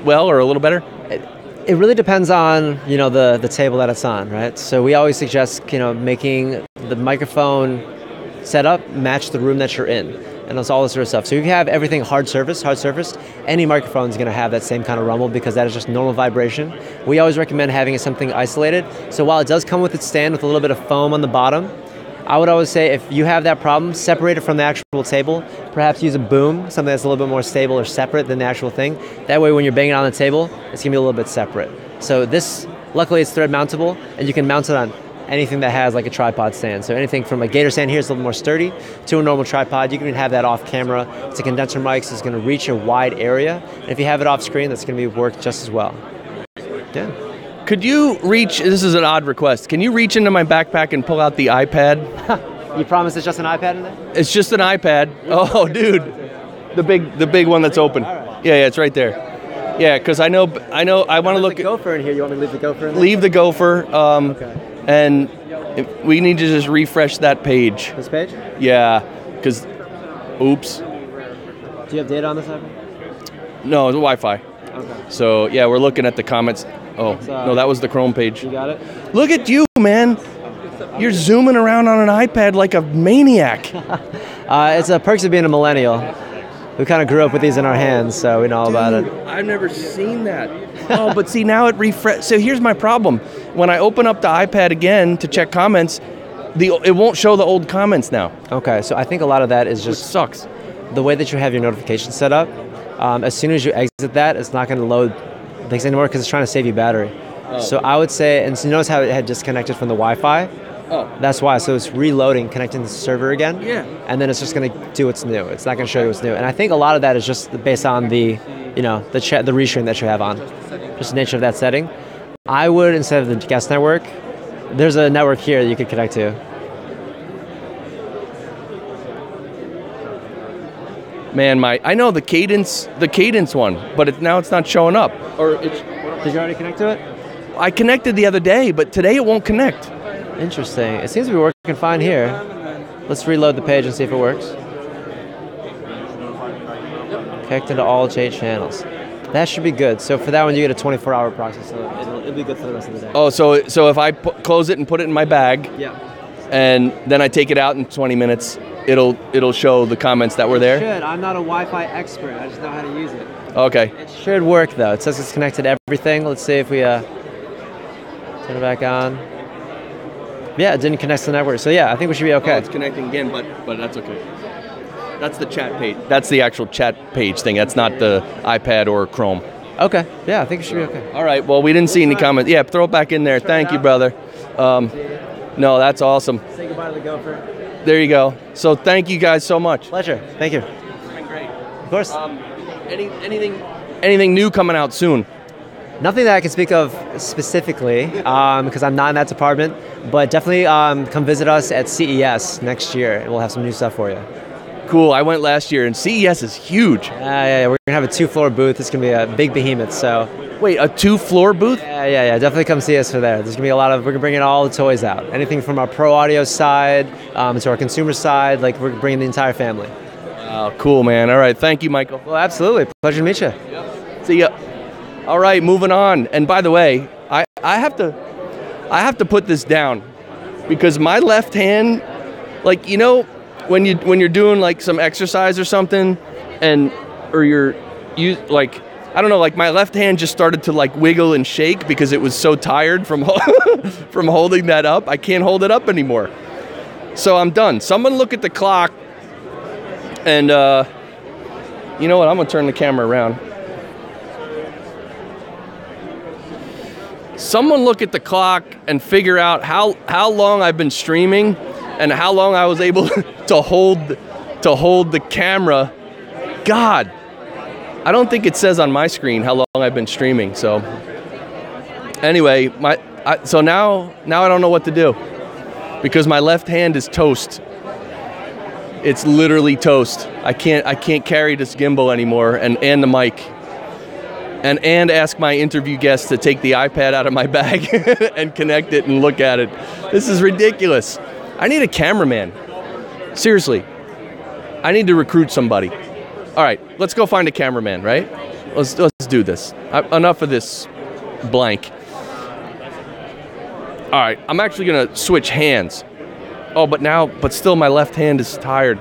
well or a little better? It really depends on the table that it's on, right? So we always suggest making the microphone setup match the room that you're in, and that's all this sort of stuff. So if you have everything hard surface, any microphone is going to have that same kind of rumble because that is just normal vibration. We always recommend having something isolated. So while it does come with its stand with a little bit of foam on the bottom, I would always say if you have that problem, separate it from the actual table. Perhaps use a boom, something that's a little bit more stable or separate than the actual thing. That way when you're banging on the table, it's going to be a little bit separate. So this, luckily it's thread mountable, and you can mount it on anything that has like a tripod stand. So anything from a gator stand here is a little more sturdy to a normal tripod. You can even have that off camera. It's a condenser mic, so it's going to reach a wide area. And if you have it off screen, that's going to work just as well. Yeah. Could you reach, this is an odd request, can you reach into my backpack and pull out the iPad? You promise it's just an iPad in there? It's just an iPad. Oh, dude. The big one that's open. Right. Yeah, it's right there. Yeah, because I know I want to look at the gopher in here. You want me to leave the gopher in there? Leave the gopher. Okay. And we need to just refresh that page. This page? Yeah, because, oops. Do you have data on this iPad? No, it's Wi-Fi. Okay. So, yeah, we're looking at the comments. Oh, no, that was the Chrome page. You got it? Look at you, man. You're zooming around on an iPad like a maniac. It's a perks of being a millennial. We kind of grew up with these in our hands, so we know all about it. I've never seen that. Oh, but see, now it refresh. So here's my problem. When I open up the iPad again to check comments, it won't show the old comments now. Okay, so I think a lot of that is just... Which sucks. The way that you have your notifications set up. As soon as you exit that, it's not going to load things anymore because it's trying to save you battery. Oh. So I would say, and so you notice how it had disconnected from the Wi-Fi? Oh. That's why. So it's reloading, connecting to the server again. Yeah. And then it's just going to do what's new. It's not going to show you what's new. And I think a lot of that is just based on the restream that you have on. Just the nature of that setting. I would, instead of the guest network, there's a network here that you could connect to. Man, I know the cadence one, but now it's not showing up. Did you already connect to it? I connected the other day, but today it won't connect. Interesting. It seems to be working fine here. Let's reload the page and see if it works. Connected to all J channels. That should be good. So for that one, you get a 24-hour process, so it'll be good for the rest of the day. Oh, so if I close it and put it in my bag, yeah, and then I take it out in 20 minutes, it'll show the comments that were there? It should. I'm not a Wi-Fi expert. I just know how to use it. Okay. It should work, though. It says it's connected to everything. Let's see if we turn it back on. Yeah, it didn't connect to the network. So yeah, I think we should be okay. Oh, it's connecting again, but that's okay. That's the chat page. That's the actual chat page thing. That's not the iPad or Chrome. Okay. Yeah, I think it should be okay. All right. Well, we didn't see any comments. Yeah, throw it back in there. Thank you, brother. No, that's awesome. Say goodbye to the gopher. There you go. So thank you guys so much. Pleasure. Thank you. It's been great. Of course. Anything new coming out soon? Nothing that I can speak of specifically because I'm not in that department, but definitely come visit us at CES next year and we'll have some new stuff for you. Cool. I went last year and CES is huge. Yeah. We're going to have a 2-floor booth. It's going to be a big behemoth. So. Wait, a 2-floor booth? Yeah. Definitely come see us for there. There's going to be a lot of, we're going to bring in all the toys out. Anything from our pro audio side to our consumer side, like we're bringing the entire family. Oh, cool, man. All right. Thank you, Michael. Well, absolutely. Pleasure to meet you. Yep. See ya. All right, moving on. And by the way, I have to put this down because my left hand, like, you know, when you're doing like some exercise or something, or you like, I don't know, like my left hand just started to like wiggle and shake because it was so tired from from holding that up. I can't hold it up anymore. So I'm done. Someone look at the clock, and you know what? I'm gonna turn the camera around. Someone look at the clock and figure out how long I've been streaming and how long I was able to hold the camera. God, I don't think it says on my screen how long I've been streaming. So anyway, so now I don't know what to do because my left hand is toast. It's literally toast. I can't carry this gimbal anymore and the mic. And ask my interview guests to take the iPad out of my bag and connect it and look at it. This is ridiculous. I need a cameraman. Seriously. I need to recruit somebody. All right, let's go find a cameraman, right? Let's do this. Enough of this blank. All right, I'm actually gonna switch hands. Oh, but still my left hand is tired.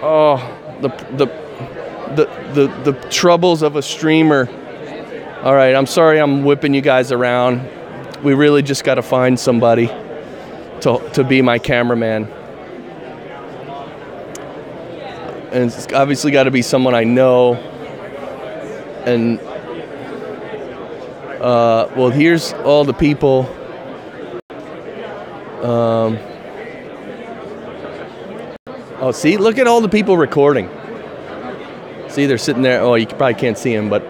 Oh, the troubles of a streamer. All right, I'm sorry I'm whipping you guys around. We really just got to find somebody to be my cameraman. And it's obviously got to be someone I know. And, well, here's all the people. Oh, see, look at all the people recording. See, they're sitting there. Oh, you probably can't see them, but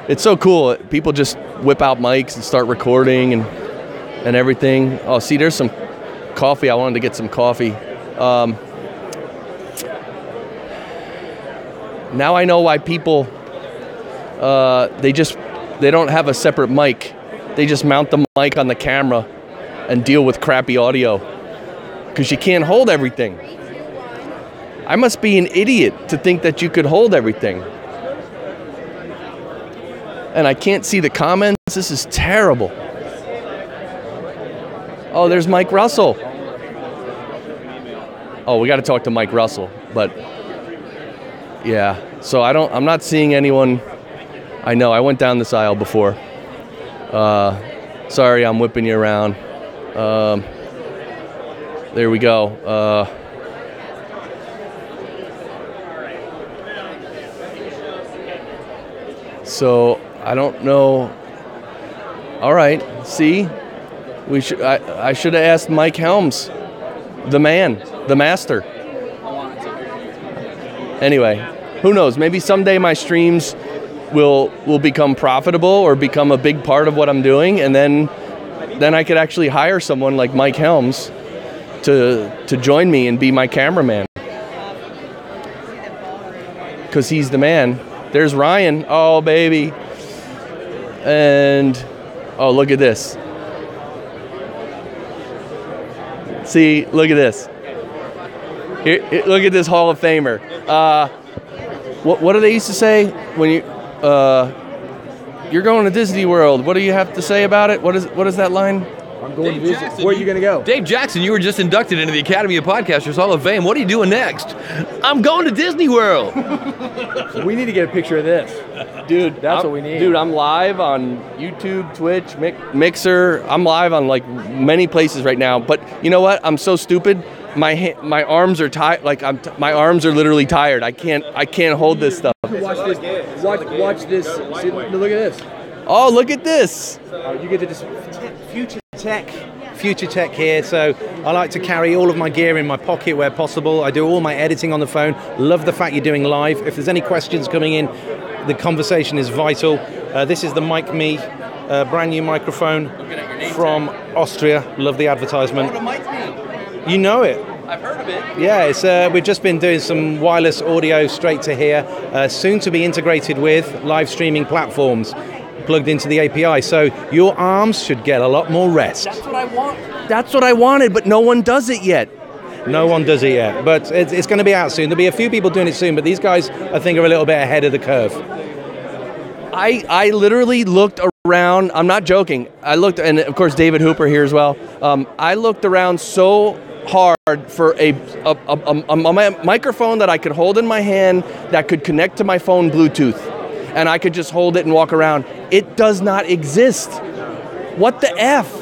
it's so cool. People just whip out mics and start recording and everything. Oh, see, there's some coffee. I wanted to get some coffee. Now I know why people, they don't have a separate mic. They just mount the mic on the camera and deal with crappy audio because you can't hold everything. I must be an idiot to think that you could hold everything. And I can't see the comments. This is terrible. Oh, there's Mike Russell. Oh, we got to talk to Mike Russell. But yeah, so I'm not seeing anyone. I know, I went down this aisle before. Sorry, I'm whipping you around. There we go. So I don't know. All right, see, I should have asked Mike Helms, the man, the master. Anyway, who knows? Maybe someday my streams will become profitable or become a big part of what I'm doing, and then I could actually hire someone like Mike Helms to join me and be my cameraman, because he's the man. There's Ryan. Oh, baby. And, oh, look at this. See, look at this. Here, look at this Hall of Famer. What do they used to say when you're going to Disney World? What do you have to say about it? What is that line? I'm going to Disney. Where are you going to go? Dave Jackson, you were just inducted into the Academy of Podcasters Hall of Fame. What are you doing next? I'm going to Disney World. We need to get a picture of this. Dude, that's what we need. Dude, I'm live on YouTube, Twitch, Mixer. I'm live on like many places right now. But you know what? I'm so stupid. My arms are tired. Like my arms are literally tired. I can't hold this stuff. Watch this. Watch this. See, look at this. Oh, look at this. You get to just Future Tech here. So I like to carry all of my gear in my pocket where possible. I do all my editing on the phone. Love the fact you're doing live. If there's any questions coming in, the conversation is vital. This is the Mic Me, brand new microphone from Austria. Love the advertisement. You know it. I've heard of it. Yeah, we've just been doing some wireless audio straight to here, soon to be integrated with live streaming platforms, plugged into the API. So your arms should get a lot more rest. That's what I want. That's what I wanted, but no one does it yet. No one does it yet, but it's going to be out soon. There'll be a few people doing it soon, but these guys, I think, are a little bit ahead of the curve. I literally looked around. I'm not joking. I looked, and of course David Hooper here as well. I looked around so hard for a microphone that I could hold in my hand that could connect to my phone Bluetooth, and I could just hold it and walk around. It does not exist. What the F?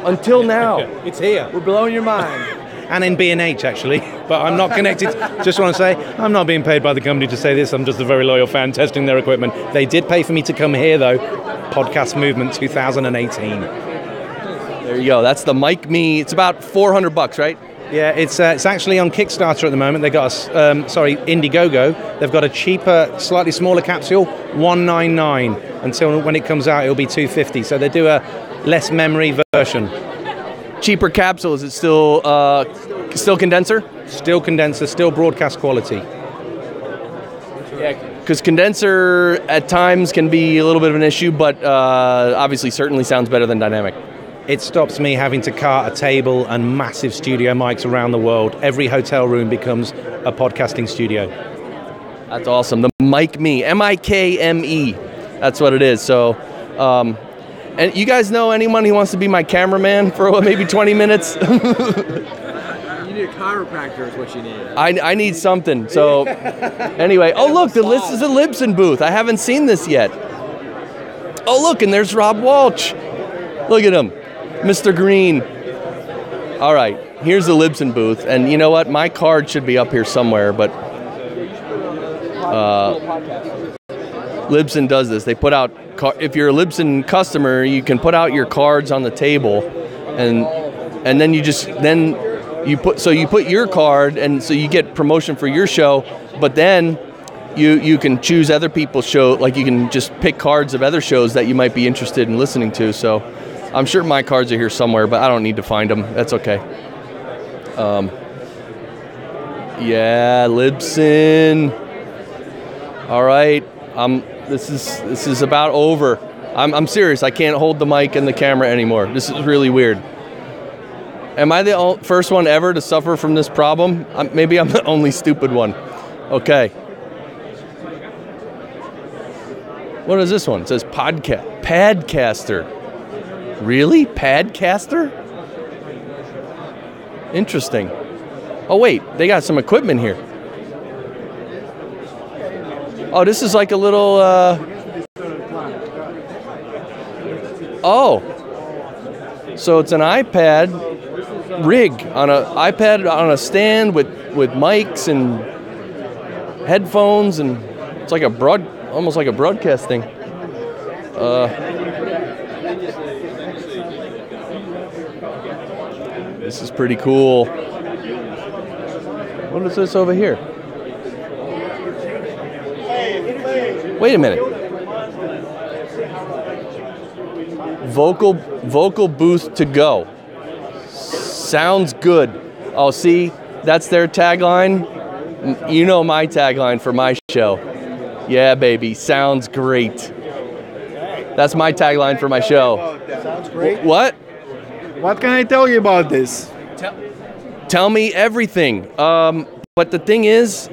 Until now. It's here. We're blowing your mind. And in B&H, actually. But I'm not connected. Just want to say, I'm not being paid by the company to say this. I'm just a very loyal fan testing their equipment. They did pay for me to come here, though. Podcast Movement 2018. There you go. That's the Mic Me. It's about $400, right? Yeah, it's actually on Kickstarter at the moment. They got Indiegogo. They've got a cheaper, slightly smaller capsule, $199. Until when it comes out, it'll be $250. So they do a less memory version. Cheaper capsule, is it still condenser? Still condenser, still broadcast quality. Yeah, because condenser at times can be a little bit of an issue, but obviously certainly sounds better than dynamic. It stops me having to cart a table and massive studio mics around the world. Every hotel room becomes a podcasting studio. That's awesome. The Mic Me, M-I-K-M-E. That's what it is. So, and you guys know anyone who wants to be my cameraman for maybe 20 minutes? You need a chiropractor is what you need. I need something. So anyway, oh look, this is a Libsyn booth. I haven't seen this yet. Oh look, and there's Rob Walsh. Look at him, Mr. Green. All right, here's the Libsyn booth, and you know what? My card should be up here somewhere, but Libsyn does this. They put out, if you're a Libsyn customer, you can put out your cards on the table, and then you put your card, and so you get promotion for your show, but then you can choose other people's show, like you can just pick cards of other shows that you might be interested in listening to. So I'm sure my cards are here somewhere, but I don't need to find them. That's okay. Yeah, Libsyn. All right. This is about over. I'm serious. I can't hold the mic and the camera anymore. This is really weird. Am I the first one ever to suffer from this problem? Maybe I'm the only stupid one. Okay. What is this one? It says Padcaster. Really? Padcaster? Interesting. Oh wait, they got some equipment here. Oh, this is like a little, so it's an iPad rig on a stand with mics and headphones, and it's like almost like a broadcasting. This is pretty cool. What is this over here? Wait a minute. Vocal booth to go. Sounds good. Oh, see, that's their tagline. You know my tagline for my show. Yeah, baby, sounds great. That's my tagline for my show. Sounds great. What? What can I tell you about this? Tell me everything. But the thing is,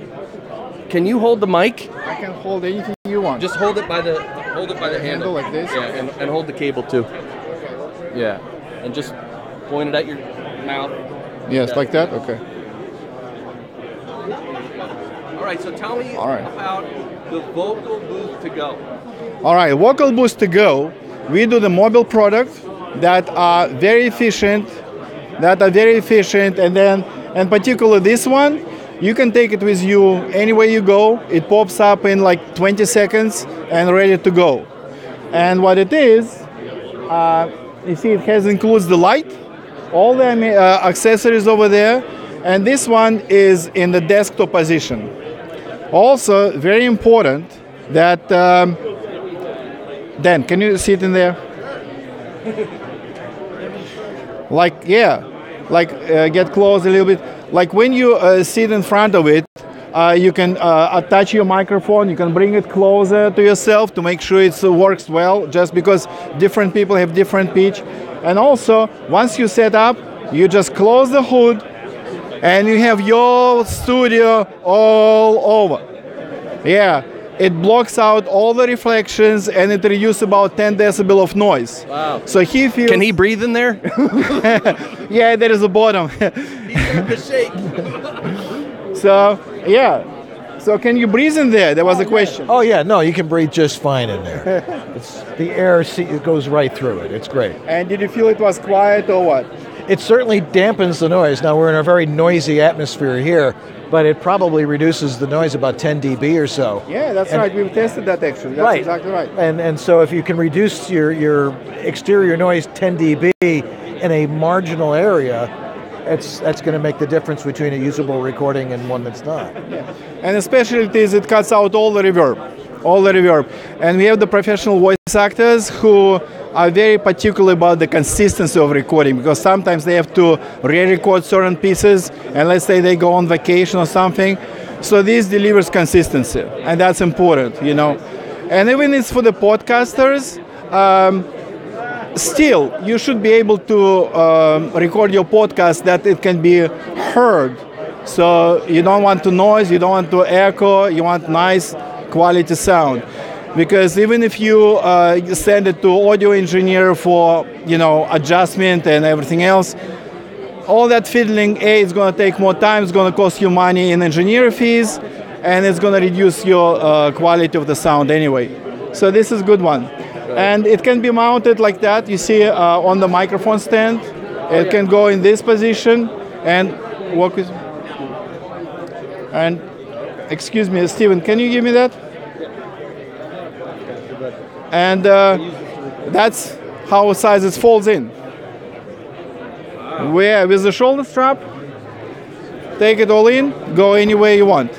can you hold the mic? I can hold anything you want. Just hold it by the handle like this. Yeah, and hold the cable too. Yeah, and just point it at your mouth. Yes, like that. Okay. All right. So tell me about the Vocal Booth to go. All right, Vocal Booth to go. We do the mobile product that are very efficient. And particularly this one, you can take it with you anywhere you go. It pops up in like 20 seconds and ready to go. And what it is, you see it includes the light, all the accessories over there, and this one is in the desktop position. Also, very important that, Dan, can you see it in there? Get close a little bit. Like when you sit in front of it, you can attach your microphone, you can bring it closer to yourself to make sure it works well, just because different people have different pitch. And also, once you set up, you just close the hood, and you have your studio all over. Yeah, it blocks out all the reflections and it reduces about 10 decibel of noise. Wow. So he feels... Can he breathe in there? Yeah, there is a bottom. He's gonna shake. So, yeah. So can you breathe in there? There was a question. Oh yeah, no, you can breathe just fine in there. The air it goes right through it. It's great. And did you feel it was quiet or what? It certainly dampens the noise. Now we're in a very noisy atmosphere here, but it probably reduces the noise about 10 dB or so. Yeah, that's right. We've tested that actually. That's right. Exactly right. And so if you can reduce your exterior noise 10 dB in a marginal area, that's going to make the difference between a usable recording and one that's not. Yeah. And especially it cuts out all the reverb. And we have the professional voice actors who are very particular about the consistency of recording, because sometimes they have to re-record certain pieces, and let's say they go on vacation or something. So this delivers consistency, and that's important, you know. And even it's for the podcasters, still, you should be able to record your podcast that it can be heard. So you don't want to noise, you don't want to echo, you want nice quality sound. Because even if you send it to audio engineer for, you know, adjustment and everything else, all that fiddling, it's going to take more time, it's going to cost you money in engineer fees, and it's going to reduce your quality of the sound anyway. So this is a good one. And it can be mounted like that. You see on the microphone stand. It can go in this position and work with. And excuse me, Steven, can you give me that? And that's how size it folds in. Where with the shoulder strap, take it all in, go anywhere you want.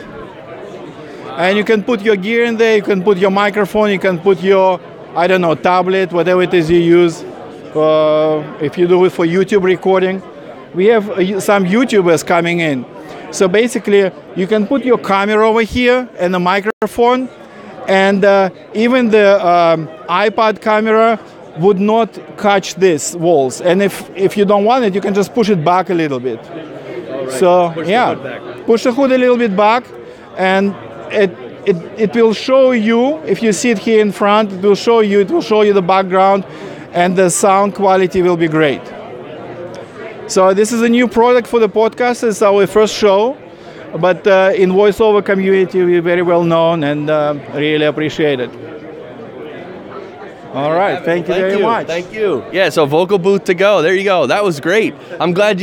And you can put your gear in there. You can put your microphone. You can put your, I don't know, tablet, whatever it is you use. If you do it for YouTube recording, we have some YouTubers coming in. So basically, you can put your camera over here and the microphone, and even the iPad camera would not catch these walls. And if you don't want it, you can just push it back a little bit. Right. So push the hood a little bit back, and it will show you, if you sit here in front, it will show you the background, and the sound quality will be great. So this is a new product for the podcast. It's our first show, but in voiceover community, we're very well known and really appreciate it. All right, thank you very much. Thank you. Yeah, so vocal booth to go. There you go. That was great. I'm glad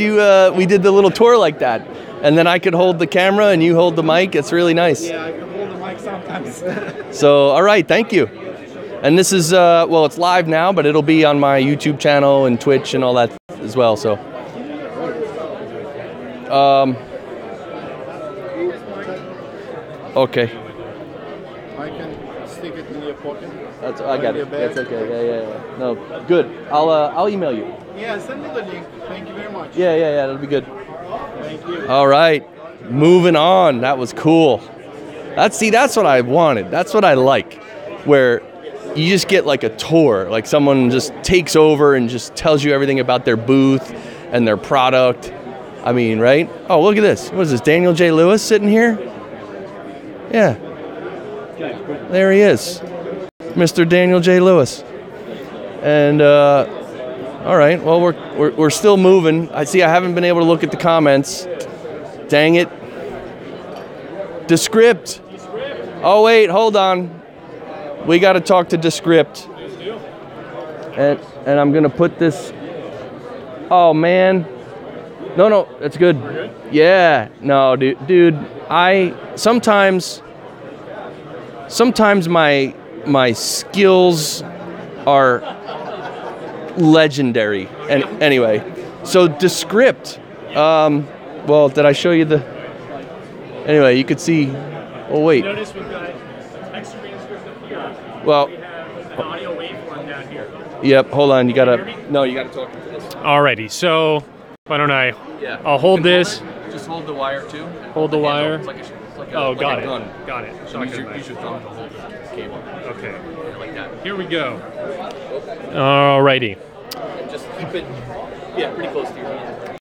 we did the little tour like that. And then I could hold the camera and you hold the mic. It's really nice. Yeah, I can hold the mic sometimes. So, all right, thank you. And this is, well, it's live now, but it'll be on my YouTube channel and Twitch and all that as well, so. Okay. I can stick it in your pocket. I got it. That's okay. Yeah. No, good. I'll email you. Yeah, send me the link. Thank you very much. Yeah. That'll be good. Thank you. All right, moving on. That was cool. That's what I wanted. That's what I like, where you just get like a tour, like someone just takes over and just tells you everything about their booth and their product. I mean, right? Oh, look at this. What is this? Daniel J. Lewis sitting here? Yeah. There he is. Mr. Daniel J. Lewis. And all right, well, we're still moving. I haven't been able to look at the comments. Dang it. Descript. Oh wait, hold on. We got to talk to Descript. And I'm gonna put this. Oh man. No, that's good. Yeah. No, dude. I sometimes my skills are legendary. And anyway, so Descript. Well, did I show you the? Anyway, you could see. Oh wait. Notice we've got text transcript up here. Well. We have an audio waveform down here. Yep. Hold on. You gotta talk to this. Alrighty. So why don't I? Yeah. I'll hold this. Just hold the wire too. Hold the wire. It's like a got it. gun. Got it. So use your thumb to hold the cable. Okay. Like that. Here we go. Alrighty. And just keep it, pretty close to your hand.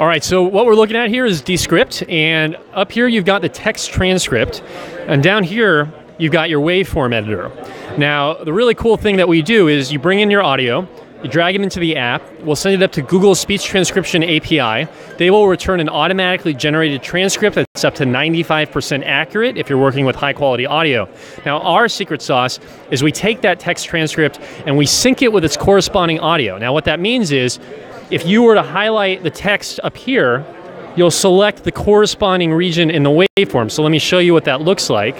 All right, so what we're looking at here is Descript, and up here you've got the text transcript, and down here you've got your waveform editor. Now, the really cool thing that we do is you bring in your audio, you drag it into the app, we'll send it up to Google's Speech Transcription API. They will return an automatically generated transcript that's up to 95% accurate if you're working with high quality audio. Now, our secret sauce is we take that text transcript and we sync it with its corresponding audio. Now, what that means is if you were to highlight the text up here, you'll select the corresponding region in the waveform. So let me show you what that looks like.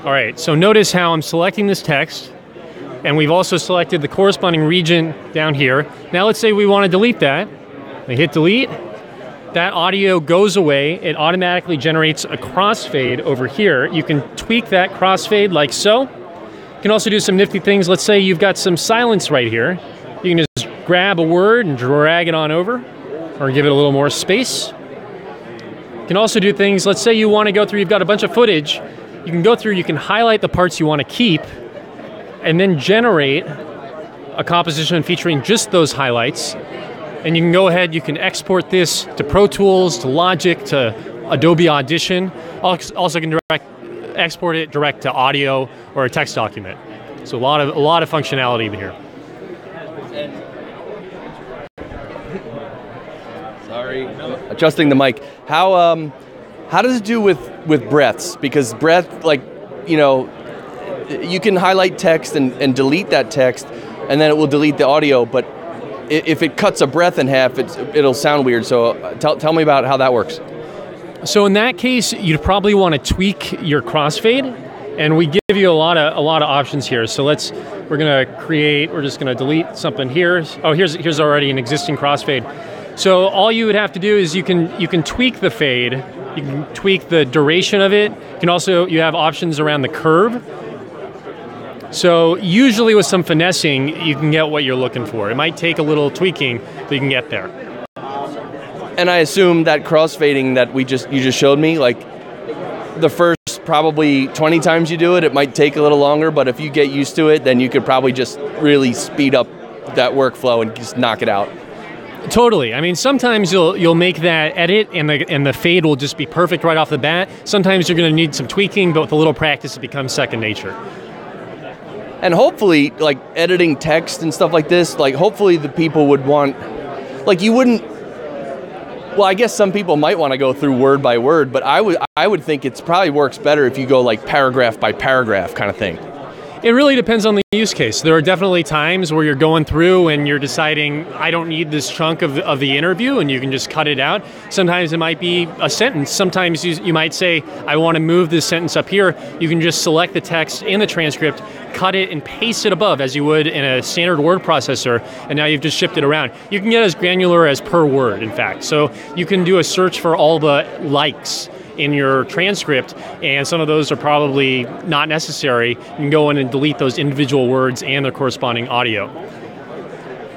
All right, so notice how I'm selecting this text, and we've also selected the corresponding region down here. Now let's say we want to delete that. I hit delete. That audio goes away. It automatically generates a crossfade over here. You can tweak that crossfade like so. You can also do some nifty things. Let's say you've got some silence right here. You can just grab a word and drag it on over, or give it a little more space. You can also do things, let's say you want to go through, you've got a bunch of footage. You can go through, you can highlight the parts you want to keep, and then generate a composition featuring just those highlights. And you can go ahead, you can export this to Pro Tools, to Logic, to Adobe Audition. Also can export it direct to audio or a text document. So a lot of functionality here. Sorry, adjusting the mic. How does it do with breaths? Because breath, like, you know, you can highlight text and delete that text, and then it will delete the audio, but if it cuts a breath in half, it'll sound weird. So tell me about how that works. So in that case, you'd probably want to tweak your crossfade, and we give you a lot of options here. So we're just gonna delete something here. Oh, here's already an existing crossfade. So all you would have to do is you can tweak the fade. You can tweak the duration of it. You have options around the curve. So usually with some finessing, you can get what you're looking for. It might take a little tweaking, but you can get there. And I assume that crossfading that you just showed me, like the first probably 20 times you do it, it might take a little longer, but if you get used to it, then you could probably just really speed up that workflow and just knock it out. Totally. I mean, sometimes you'll make that edit and the fade will just be perfect right off the bat. Sometimes you're going to need some tweaking, but with a little practice, it becomes second nature. And hopefully, like editing text and stuff like this, like hopefully the people would want, like you wouldn't. Well, I guess some people might want to go through word by word, but I would think it's probably works better if you go like paragraph by paragraph kind of thing. It really depends on the use case. There are definitely times where you're going through and you're deciding, I don't need this chunk of the interview, and you can just cut it out. Sometimes it might be a sentence. Sometimes you might say, I want to move this sentence up here. You can just select the text in the transcript, cut it, and paste it above as you would in a standard word processor, and now you've just shifted around. You can get as granular as per word, in fact. So you can do a search for all the likes in your transcript, and some of those are probably not necessary. You can go in and delete those individual words and their corresponding audio.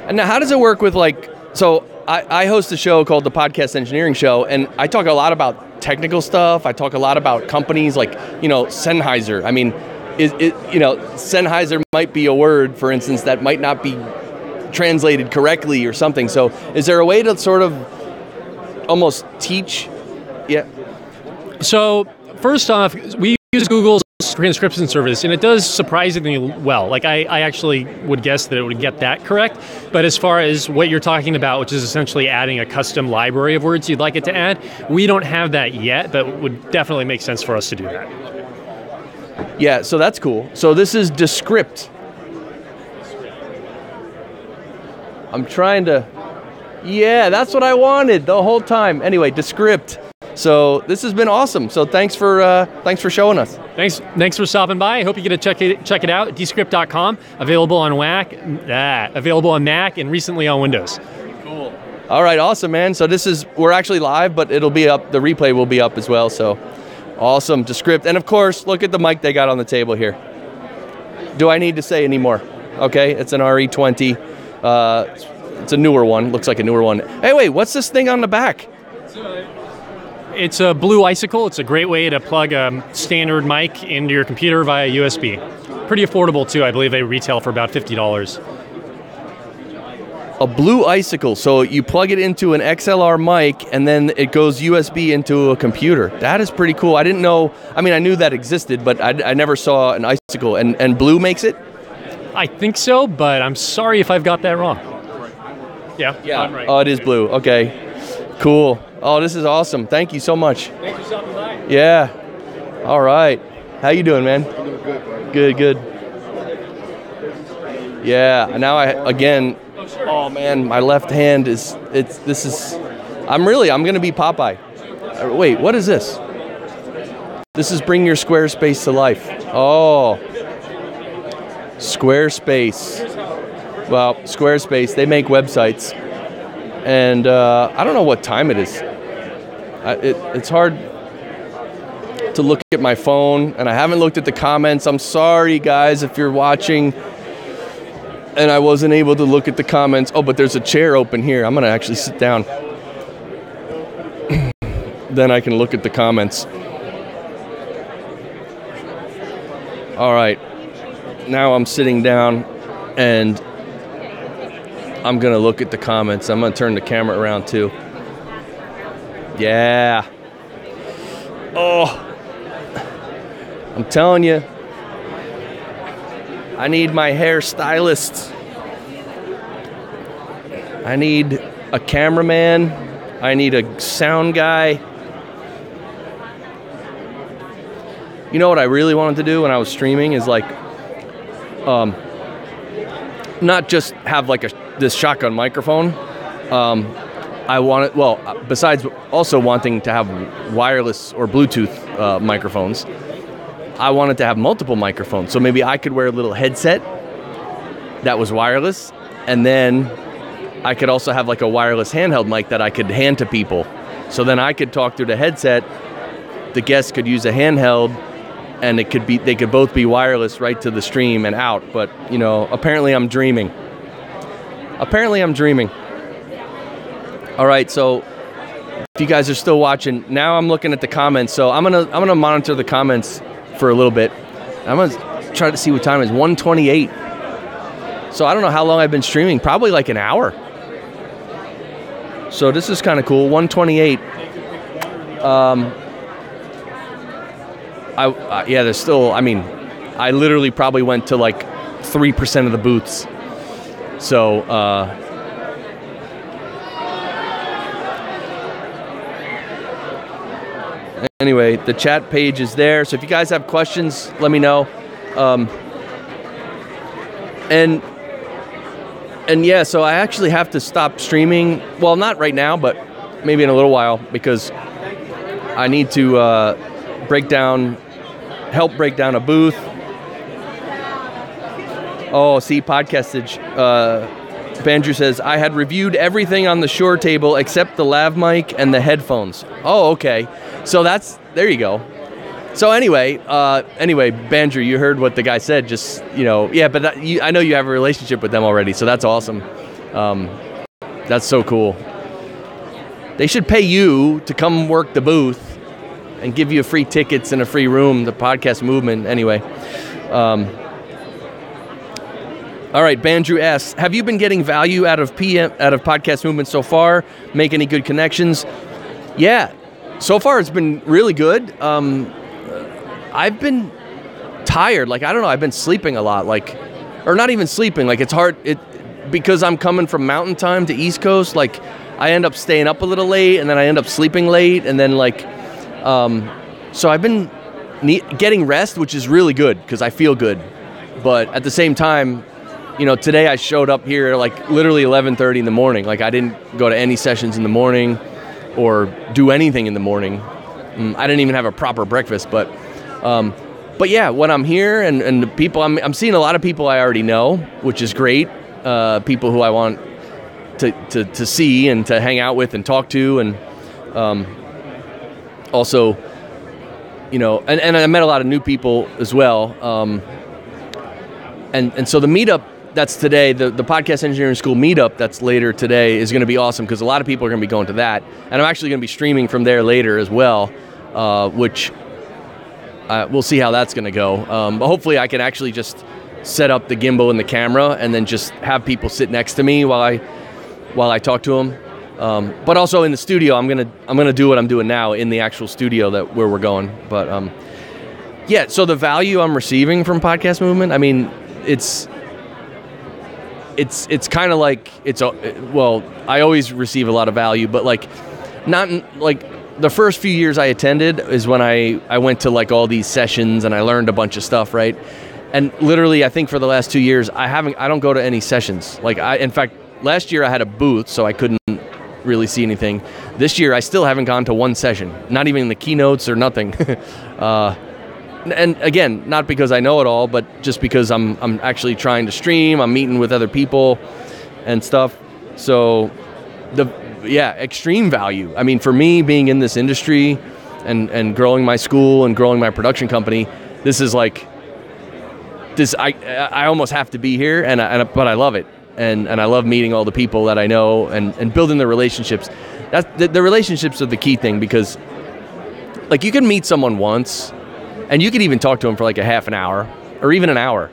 And now how does it work with so I host a show called the Podcast Engineering Show, and I talk a lot about technical stuff. I talk a lot about companies like, Sennheiser. I mean, Sennheiser might be a word, for instance, that might not be translated correctly or something. So is there a way to sort of almost teach? Yeah. So first off, we use Google's transcription service, and it does surprisingly well. Like I actually would guess that it would get that correct. But as far as what you're talking about, which is essentially adding a custom library of words you'd like it to add, we don't have that yet, but it would definitely make sense for us to do that. Yeah, so that's cool. So this is Descript. I'm trying to... Yeah, that's what I wanted the whole time. Anyway, Descript. So this has been awesome. So thanks for showing us. Thanks for stopping by. I hope you get to check it out. Descript.com, available on Mac, and recently on Windows. Cool. All right, awesome, man. So we're actually live, but it'll be up. The replay will be up as well. So awesome, Descript, and of course, look at the mic they got on the table here. Do I need to say any more? Okay, it's an RE20. It's a newer one. Looks like a newer one. Hey, wait, what's this thing on the back? It's a Blue Icicle. It's a great way to plug a standard mic into your computer via USB. Pretty affordable too. I believe they retail for about $50. A Blue Icicle. So you plug it into an XLR mic, and then it goes USB into a computer. That is pretty cool. I didn't know. I mean, I knew that existed, but I never saw an Icicle. And Blue makes it? I think so, but I'm sorry if I've got that wrong. Yeah, I'm right. Oh, it is Blue. Okay, cool. Oh, this is awesome. Thank you so much. Thanks for stopping by. Yeah. All right. How you doing, man? I'm doing good, bro. Good. Yeah. Now again. Oh man, my left hand I'm gonna be Popeye. Wait, what is this? This is Bring Your Squarespace to Life. Oh, Squarespace. Well, Squarespace, they make websites, and I don't know what time it is. It's hard to look at my phone, and I haven't looked at the comments. I'm sorry, guys, if you're watching and I wasn't able to look at the comments. Oh, but there's a chair open here. I'm going to actually sit down. Then I can look at the comments. All right. Now I'm sitting down, and I'm going to look at the comments. I'm going to turn the camera around, too. Yeah. Oh. I'm telling you. I need my hairstylist. I need a cameraman. I need a sound guy. You know what I really wanted to do when I was streaming is like, not just have like this shotgun microphone. I wanted, well, besides also wanting to have wireless or Bluetooth microphones, I wanted to have multiple microphones. So maybe I could wear a little headset that was wireless, and then I could also have like a wireless handheld mic that I could hand to people. So then I could talk through the headset, the guests could use a handheld, and they could both be wireless right to the stream and out. But, you know, apparently I'm dreaming. All right, so if you guys are still watching, now I'm looking at the comments. So I'm gonna monitor the comments for a little bit. I'm gonna try to see what time it is. 1:28. So I don't know how long I've been streaming. Probably like an hour. So this is kind of cool. 1:28. Yeah, there's still. I mean, I literally probably went to like 3% of the booths. So. Anyway, the chat page is there. So if you guys have questions, let me know. And yeah, so I actually have to stop streaming. Well, not right now, but maybe in a little while, because I need to help break down a booth. Oh, see, podcastage. Bandrew says, I had reviewed everything on the Shure table except the lav mic and the headphones. Oh, okay. So there you go. So anyway, Bandrew, you heard what the guy said. Just, you know, yeah, but I know you have a relationship with them already, so that's awesome. That's so cool. They should pay you to come work the booth and give you free tickets and a free room, the podcast movement. Anyway. All right, Bandrew asks, have you been getting value out of Podcast Movement so far? Make any good connections? Yeah, so far it's been really good. I've been tired. Like, I don't know, I've been sleeping a lot. Like, or not even sleeping. Like, it's hard. Because I'm coming from Mountain Time to East Coast, like, I end up staying up a little late, and then I end up sleeping late, and then, like, so I've been getting rest, which is really good, because I feel good. But at the same time, you know, today I showed up here like literally 11:30 in the morning. Like, I didn't go to any sessions in the morning or do anything in the morning. I didn't even have a proper breakfast. But yeah, when I'm here and the people, I'm seeing a lot of people I already know, which is great. People who I want to see and to hang out with and talk to, and also, you know, and I met a lot of new people as well. And so the meetup that's today, the Podcast Engineering School meetup that's later today is going to be awesome, because a lot of people are going to be going to that. And I'm actually going to be streaming from there later as well, which we'll see how that's going to go. But hopefully I can actually just set up the gimbal and the camera and then just have people sit next to me while I while I talk to them. But also in the studio, I'm gonna do what I'm doing now in the actual studio where we're going. But yeah, so the value I'm receiving from Podcast Movement, I mean, it's kind of like I always receive a lot of value, but like not like the first few years I attended is when I went to like all these sessions and I learned a bunch of stuff, right? And literally, I think for the last 2 years, I don't go to any sessions. Like in fact, last year I had a booth, so I couldn't really see anything. This year, I still haven't gone to one session, not even the keynotes or nothing. And again, not because I know it all, but just because I'm actually trying to stream. I'm meeting with other people and stuff. So extreme value. I mean, for me, being in this industry and growing my school and growing my production company, this is like this. I almost have to be here, but I love it, and I love meeting all the people that I know and building the relationships. That's the relationships are the key thing, because like you can meet someone once, and you could even talk to them for like a half an hour or even an hour,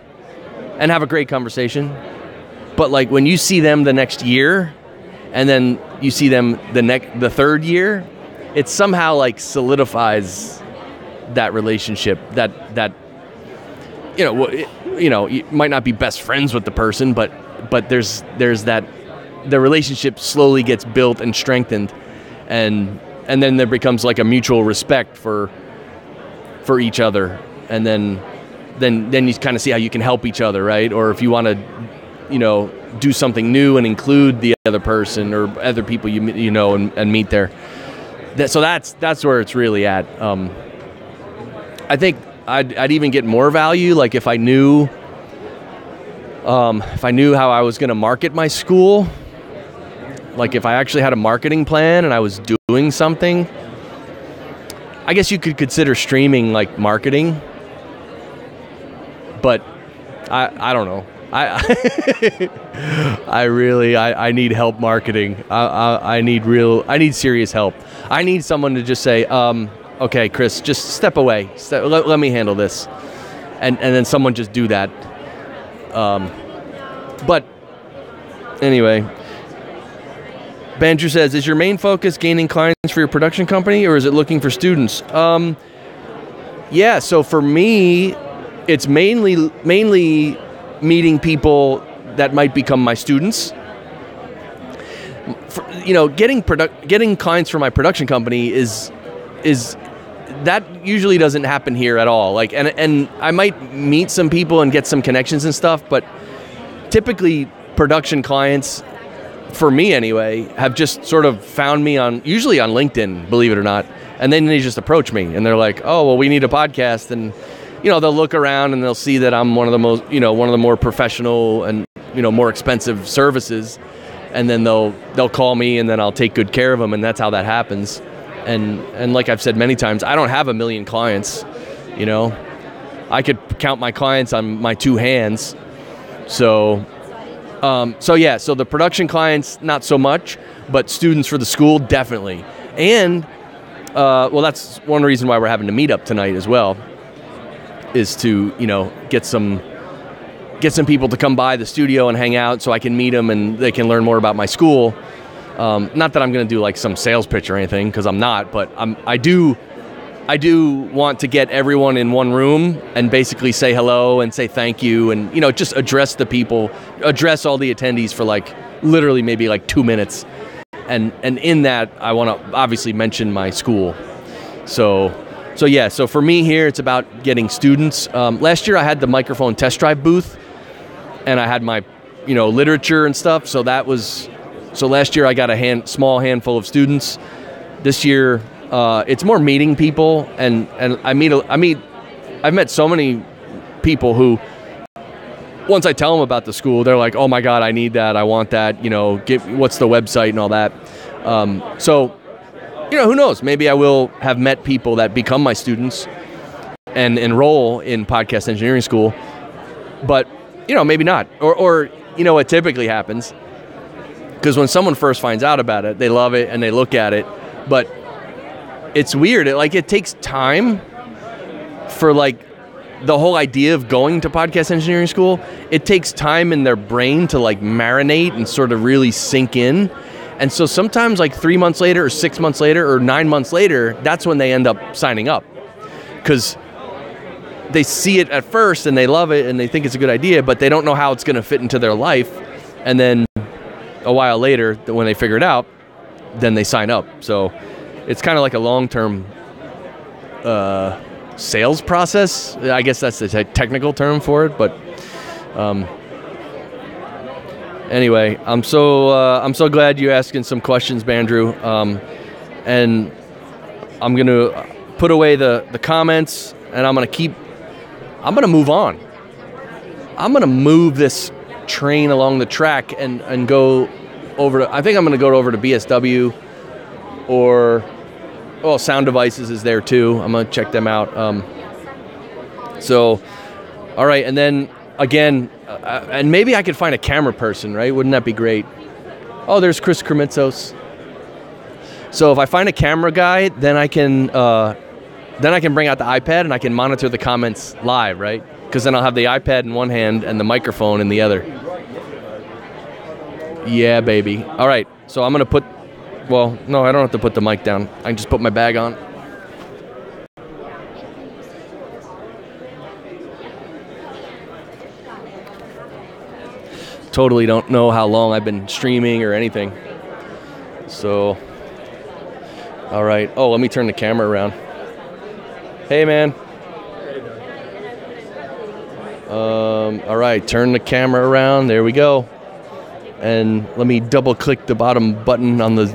and have a great conversation. But like when you see them the next year, and then you see them the third year, it somehow like solidifies that relationship. That you might not be best friends with the person, but there's that the relationship slowly gets built and strengthened, and then there becomes like a mutual respect for each other, and then you kind of see how you can help each other, right? Or if you want to do something new and include the other person or other people and meet there. So that's where it's really at. I think I'd even get more value like if I knew how I was going to market my school. Like if I actually had a marketing plan and I was doing something. I guess you could consider streaming like marketing, but I don't know. I need help marketing. I need serious help. I need someone to just say, okay, Chris, just step away. Let me handle this. And then someone just do that. But anyway, Bandrew says, is your main focus gaining clients for your production company, or is it looking for students? Yeah, so for me, it's mainly meeting people that might become my students. Getting clients for my production company is that usually doesn't happen here at all. Like, and I might meet some people and get some connections and stuff, but typically production clients, for me anyway, have just sort of found me usually on LinkedIn, believe it or not, and then they just approach me and they're like, oh, well, we need a podcast, and they'll look around and they'll see that I'm one of the more professional and more expensive services, and then they'll call me, and then I'll take good care of them, and that's how that happens. And like I've said many times, I don't have 1 million clients. I could count my clients on my 2 hands. So the production clients, not so much, but students for the school, definitely. And, that's one reason why we're having a meetup tonight as well, is to, get some people to come by the studio and hang out so I can meet them and they can learn more about my school. Not that I'm going to do like some sales pitch or anything, because I'm not, but I do want to get everyone in one room and basically say hello and say thank you and, just address all the attendees for like literally maybe like 2 minutes. And in that, I want to obviously mention my school. So for me here, it's about getting students. Last year I had the microphone test drive booth, and I had my, literature and stuff. So last year I got a small handful of students. This year, it's more meeting people, and I've met so many people who, once I tell them about the school, they're like, oh my God, I need that, I want that, what's the website and all that. Who knows, maybe I will have met people that become my students and enroll in podcast engineering school, but maybe not, or what typically happens, because when someone first finds out about it, they love it and they look at it, but it's weird. It takes time for the whole idea of going to podcast engineering school, it takes time in their brain to like marinate and sort of really sink in. And so sometimes like 3 months later or 6 months later or 9 months later, that's when they end up signing up. Because they see it at first and they love it and they think it's a good idea, but they don't know how it's going to fit into their life. And then a while later, when they figure it out, then they sign up. So it's kind of like a long-term sales process. I guess that's the technical term for it. But anyway, I'm so glad you're asking some questions, Bandrew. And I'm going to put away the comments, and I'm going to move on. I'm going to move this train along the track and go over to, I think I'm going to go over to BSW or, well, Sound Devices is there too. I'm going to check them out. So, all right. And then again, and maybe I could find a camera person, right? Wouldn't that be great? Oh, there's Chris Kremitzos. So if I find a camera guy, then I can bring out the iPad and I can monitor the comments live, right? Because then I'll have the iPad in one hand and the microphone in the other. Yeah, baby. All right, so I'm going to no, I don't have to put the mic down. I can just put my bag on. Totally don't know how long I've been streaming or anything. So, all right. Oh, let me turn the camera around. Hey, man. All right, turn the camera around. There we go. And let me double click the bottom button on the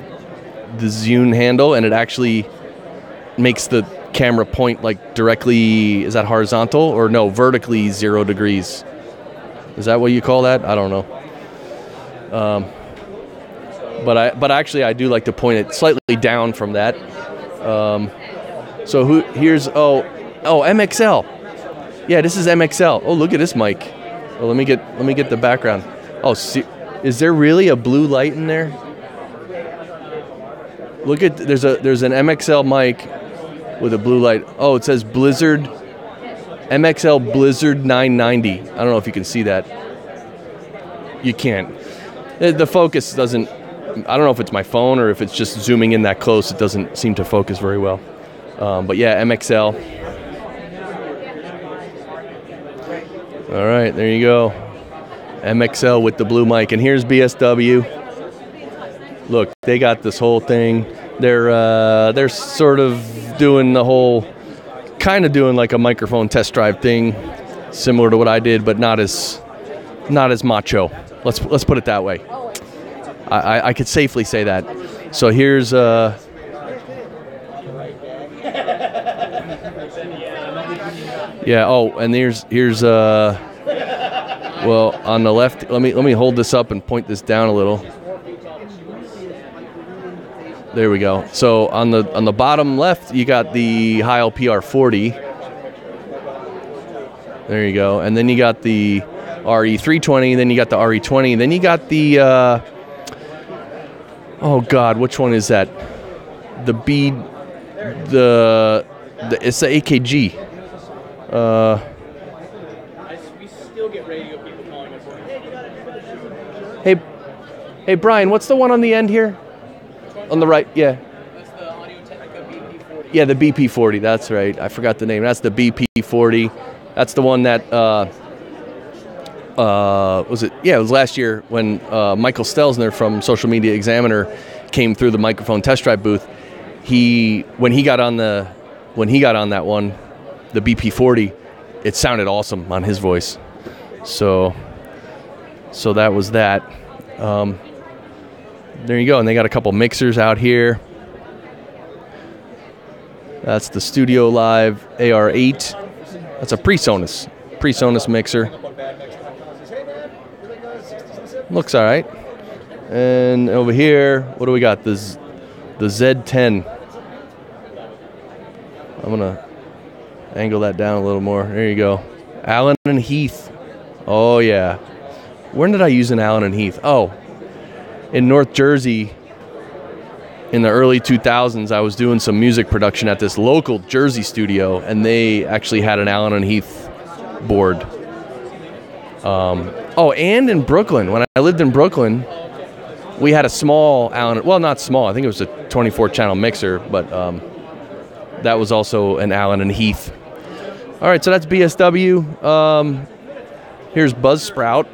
Zune handle, and it actually makes the camera point like directly, is that horizontal or no, vertically 0 degrees. Is that what you call that? I don't know. But actually I do like to point it slightly down from that. So here's MXL. Yeah, this is MXL. Oh, look at this mic. Oh, let me get the background. Oh, see, is there really a blue light in there? Look at there's an MXL mic with a blue light. Oh, it says Blizzard MXL Blizzard 990. I don't know if you can see that. You can't. The focus doesn't. I don't know if it's my phone or if it's just zooming in that close. It doesn't seem to focus very well. But yeah, MXL. All right, there you go. MXL with the blue mic. And here's BSW. Look, they got this whole thing. They're sort of doing the whole, kind of doing like a microphone test drive thing, similar to what I did, but not as macho. Let's put it that way. I could safely say that. So here's yeah. Oh, and here's well, on the left. Let me hold this up and point this down a little. There we go. So on the bottom left, you got the Heil PR40. There you go. And then you got the RE320. Then you got the RE20. Then you got the oh God, which one is that? It's the AKG. We still get radio people calling us. Hey Brian, what's the one on the end here? On the right, yeah. That's the Audio-Technica BP40. Yeah, the BP40, that's right. I forgot the name. That's the BP40. That's the one that, was it? Yeah, it was last year when Michael Stelzner from Social Media Examiner came through the microphone test drive booth. When he got on that one, the BP40, it sounded awesome on his voice. So that was that. There you go, and they got a couple mixers out here. That's the Studio Live AR8. That's a PreSonus mixer. Looks all right. And over here, what do we got? The Z10. I'm gonna angle that down a little more. There you go. Allen and Heath. Oh yeah. When did I use an Allen and Heath? Oh, in North Jersey in the early 2000s, I was doing some music production at this local Jersey studio, and they actually had an Allen and Heath board. And in Brooklyn, when I lived in Brooklyn, we had a small Allen. Well, not small. I think it was a 24-channel mixer, but that was also an Allen and Heath. All right, so that's BSW. Here's Buzzsprout.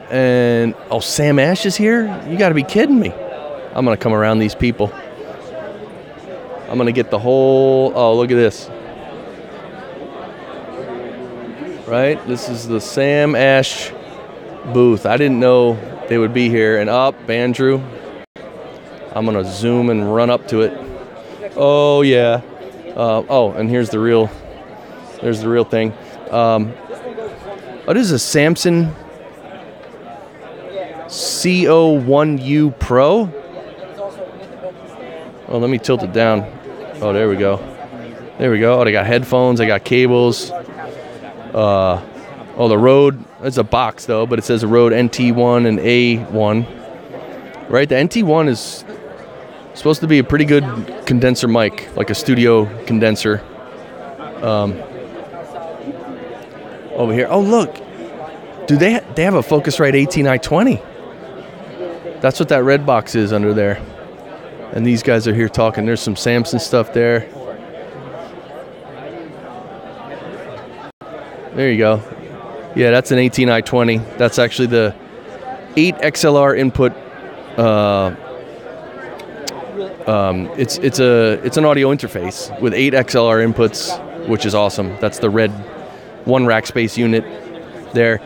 And, Sam Ash is here? You got to be kidding me. I'm going to come around these people. I'm going to get the whole, look at this. Right? This is the Sam Ash booth. I didn't know they would be here. And Andrew. I'm going to zoom and run up to it. Oh, yeah. And here's the real thing. This is a Samson CO1U Pro. Oh, let me tilt it down. Oh, there we go. Oh, they got headphones. They got cables. The Rode. It's a box though, but it says a Rode NT1 and A1. Right, the NT1 is supposed to be a pretty good condenser mic, like a studio condenser. Over here. Oh, look. Do they have a Focusrite 18i20? That's what that red box is under there. And these guys are here talking. There's some Samson stuff there. There you go. Yeah, that's an 18i20. That's actually the 8 XLR input. It's an audio interface with 8 XLR inputs, which is awesome. That's the red 1 rack space unit there.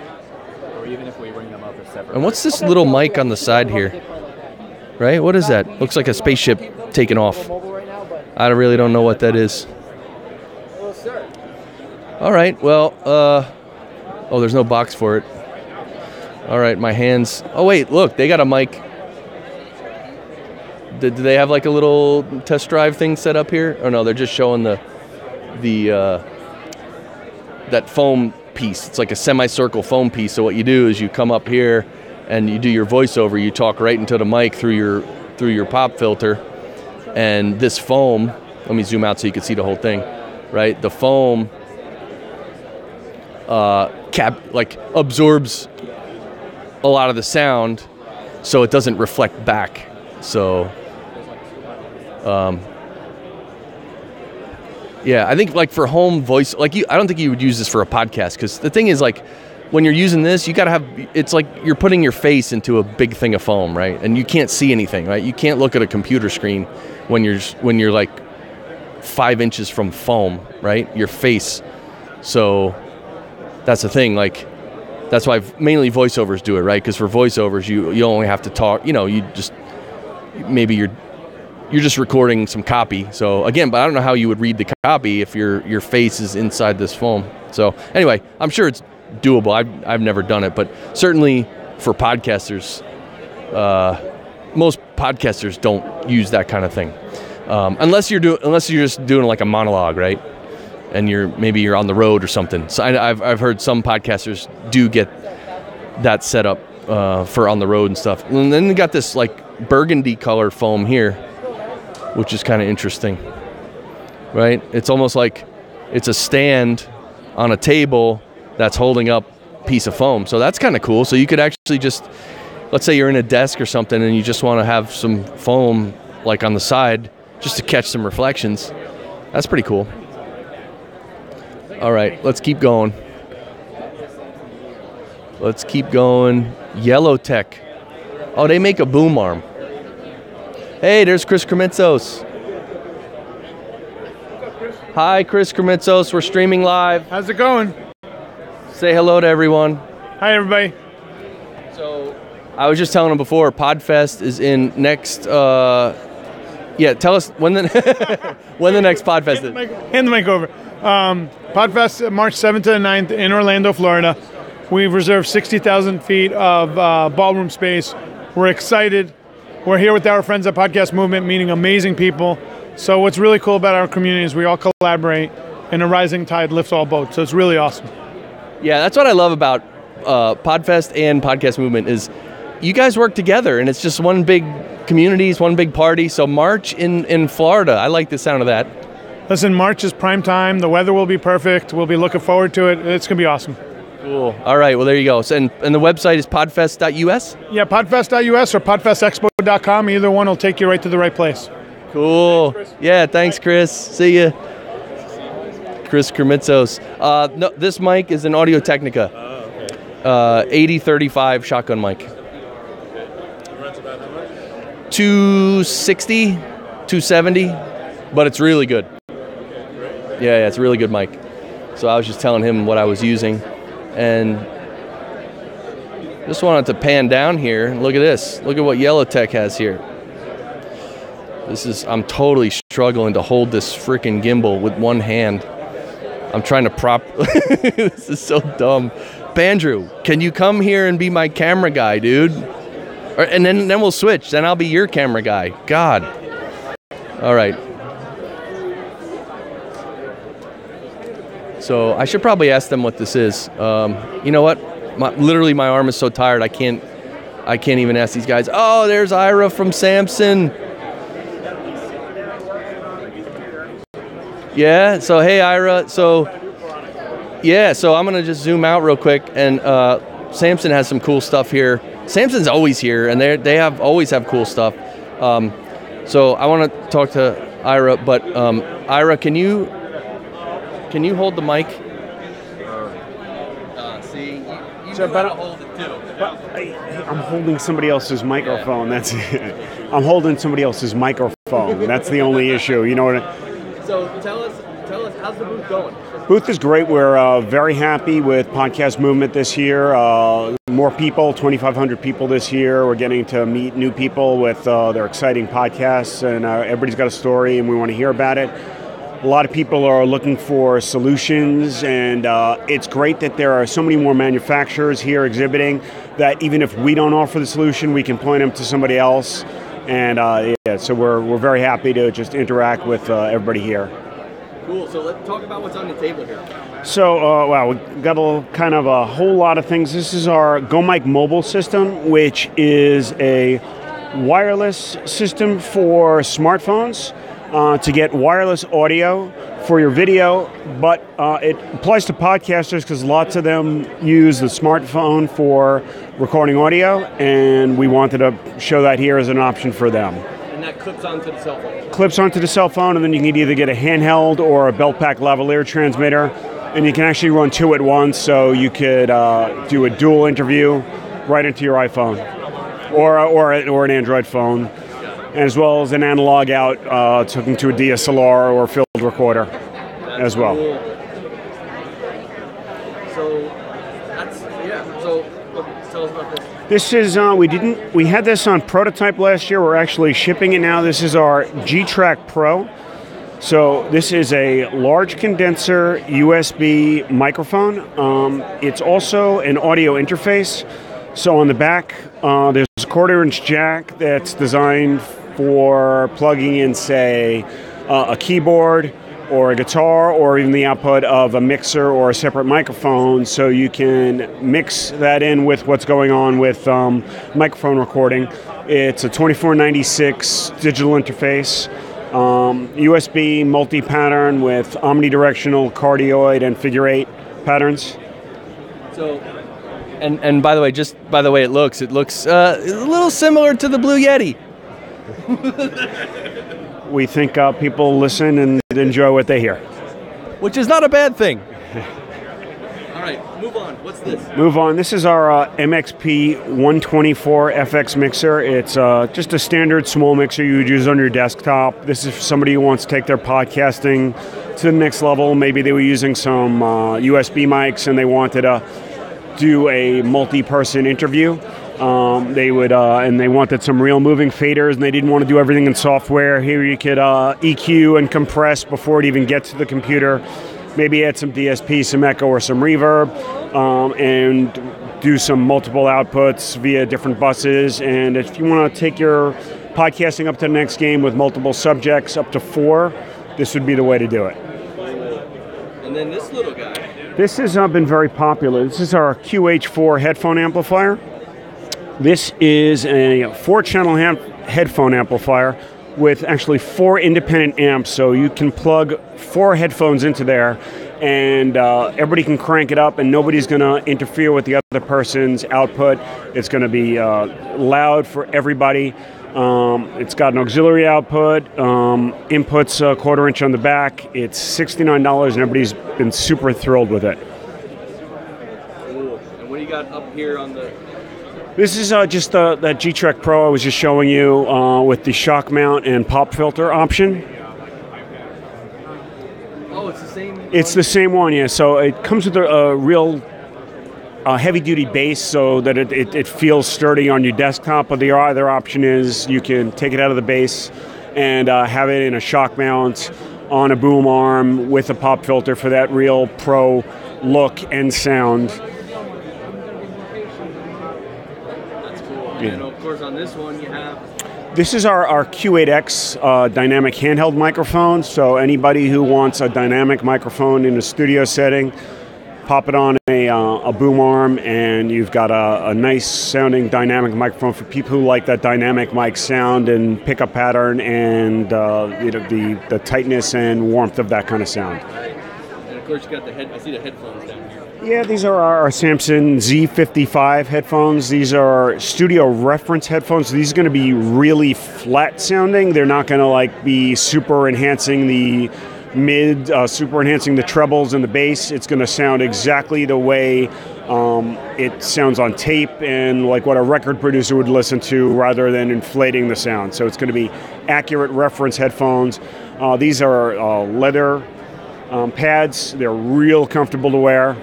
And what's this little mic on the side here? Right? What is that? Looks like a spaceship taking off. I really don't know what that is. All right. Well, there's no box for it. All right, my hands. Oh, wait, look, they got a mic. Do they have like a little test drive thing set up here? Oh, no, they're just showing that foam piece. It's like a semicircle foam piece. So what you do is you come up here and you do your voiceover. You talk right into the mic through your pop filter. And this foam, let me zoom out so you can see the whole thing, right? The foam absorbs a lot of the sound so it doesn't reflect back. So I think like for home voice, I don't think you would use this for a podcast, because the thing is, like, when you're using this, you gotta have, it's like you're putting your face into a big thing of foam, right? And you can't see anything, right? You can't look at a computer screen when you're like 5 inches from foam, right? Your face. So that's the thing, like, that's why mainly voiceovers do it, right? Because for voiceovers, you only have to talk, you're just recording some copy. So again, but I don't know how you would read the copy if your face is inside this foam. So anyway, I'm sure it's doable. I've never done it, but certainly for podcasters, most podcasters don't use that kind of thing, unless you're just doing like a monologue, right? And you're on the road or something. So I've heard some podcasters do get that set up for on the road and stuff. And then they got this like burgundy color foam here, which is kind of interesting, right? It's almost like it's a stand on a table that's holding up a piece of foam. So that's kind of cool. So you could actually just, let's say you're in a desk or something and you just want to have some foam like on the side just to catch some reflections. That's pretty cool. All right, let's keep going. Yellow Tech. Oh, they make a boom arm. Hey, there's Chris Krimitsos. Hi, Chris Krimitsos. We're streaming live. How's it going? Say hello to everyone. Hi, everybody. So, I was just telling them before, Podfest is in next. Tell us when the next Podfest is. Hand the mic over. Podfest, March 7th to the 9th in Orlando, Florida. We've reserved 60,000 feet of ballroom space. We're excited. We're here with our friends at Podcast Movement, meeting amazing people. So what's really cool about our community is we all collaborate, and a rising tide lifts all boats. So it's really awesome. Yeah, that's what I love about Podfest and Podcast Movement is you guys work together, and it's just one big community, it's one big party. So March in Florida. I like the sound of that. Listen, March is prime time. The weather will be perfect. We'll be looking forward to it. It's going to be awesome. Cool. All right. Well, there you go. So, and the website is podfest.us? Yeah, podfest.us or podfestexpo.com. Either one will take you right to the right place. Cool. Yeah, thanks, Chris. See ya. Chris Kermitzos. No, this mic is an Audio Technica. 8035 shotgun mic. 260, 270, but it's really good. Yeah, it's a really good mic. So I was just telling him what I was using, and just wanted to pan down here and look at this. Look at what Yellowtech has here. I'm totally struggling to hold this freaking gimbal with one hand. I'm trying to prop. This is so dumb. Bandrew, can you come here and be my camera guy, dude? And then we'll switch. Then I'll be your camera guy. God. All right. So I should probably ask them what this is. You know what? Literally, my arm is so tired. I can't even ask these guys. Oh, there's Ira from Samson. Yeah. So hey, Ira. So I'm gonna just zoom out real quick, and Samson has some cool stuff here. Samson's always here, and they always have cool stuff. So I want to talk to Ira, but Ira, can you hold the mic? See, you So, gotta hold it too. I'm holding somebody else's microphone. That's it. I'm holding somebody else's microphone. That's the only issue. You know what? So tell us, how's the booth going? Booth is great. We're very happy with Podcast Movement this year. More people, 2,500 people this year. We're getting to meet new people with their exciting podcasts, and everybody's got a story, and we want to hear about it. A lot of people are looking for solutions, and it's great that there are so many more manufacturers here exhibiting that even if we don't offer the solution, we can point them to somebody else. And so we're very happy to just interact with everybody here. Cool. So let's talk about what's on the table here. So, we've got a whole lot of things. This is our GoMic mobile system, which is a wireless system for smartphones to get wireless audio for your video, but it applies to podcasters because lots of them use the smartphone for recording audio, and we wanted to show that here as an option for them. And that clips onto the cell phone. Clips onto the cell phone, and then you can either get a handheld or a belt pack lavalier transmitter, and you can actually run two at once, so you could do a dual interview right into your iPhone or an Android phone, as well as an analog out hooking to a DSLR or field recorder as well. Cool. So So tell us about this. This is we had this on prototype last year. We're actually shipping it now. This is our G-Track Pro. So this is a large condenser USB microphone. It's also an audio interface. So on the back, there's a 1/4-inch jack that's designed for plugging in, say, a keyboard or a guitar, or even the output of a mixer or a separate microphone, so you can mix that in with what's going on with microphone recording. It's a 2496 digital interface, USB multi-pattern with omnidirectional, cardioid, and figure 8 patterns. So, and by the way, just by the way it looks a little similar to the Blue Yeti. We think people listen and enjoy what they hear. Which is not a bad thing. All right, move on. What's this? Move on. This is our MXP 124 FX mixer. It's just a standard small mixer you would use on your desktop. This is for somebody who wants to take their podcasting to the next level. Maybe they were using some USB mics and they wanted to do a multi-person interview. They wanted some real moving faders, and they didn't want to do everything in software. Here you could EQ and compress before it even gets to the computer. Maybe add some DSP, some echo, or some reverb, and do some multiple outputs via different buses. And if you want to take your podcasting up to the next game with multiple subjects, up to 4, this would be the way to do it. And then this little guy. This has been very popular. This is our QH4 headphone amplifier. This is a 4-channel headphone amplifier, with actually 4 independent amps, so you can plug 4 headphones into there, and everybody can crank it up, and nobody's going to interfere with the other person's output. It's going to be loud for everybody. It's got an auxiliary output, inputs a 1/4 inch on the back. It's $69, and everybody's been super thrilled with it. Cool. And what do you got up here on the... This is just that G-Track Pro I was just showing you with the shock mount and pop filter option. Oh, it's the same? It's the same one, yeah. So it comes with a real heavy-duty base so that it feels sturdy on your desktop. But the other option is you can take it out of the base and have it in a shock mount on a boom arm with a pop filter for that real pro look and sound. And of course on this one you have... This is our Q8X dynamic handheld microphone, so anybody who wants a dynamic microphone in a studio setting, pop it on a boom arm and you've got a nice sounding dynamic microphone for people who like that dynamic mic sound and pickup pattern and the tightness and warmth of that kind of sound. And of course you got I see the headphones down here. Yeah, these are our Samson Z55 headphones. These are studio reference headphones. These are going to be really flat sounding. They're not going to be super enhancing the mid, super enhancing the trebles and the bass. It's going to sound exactly the way it sounds on tape and like what a record producer would listen to rather than inflating the sound. So it's going to be accurate reference headphones. These are leather pads. They're real comfortable to wear.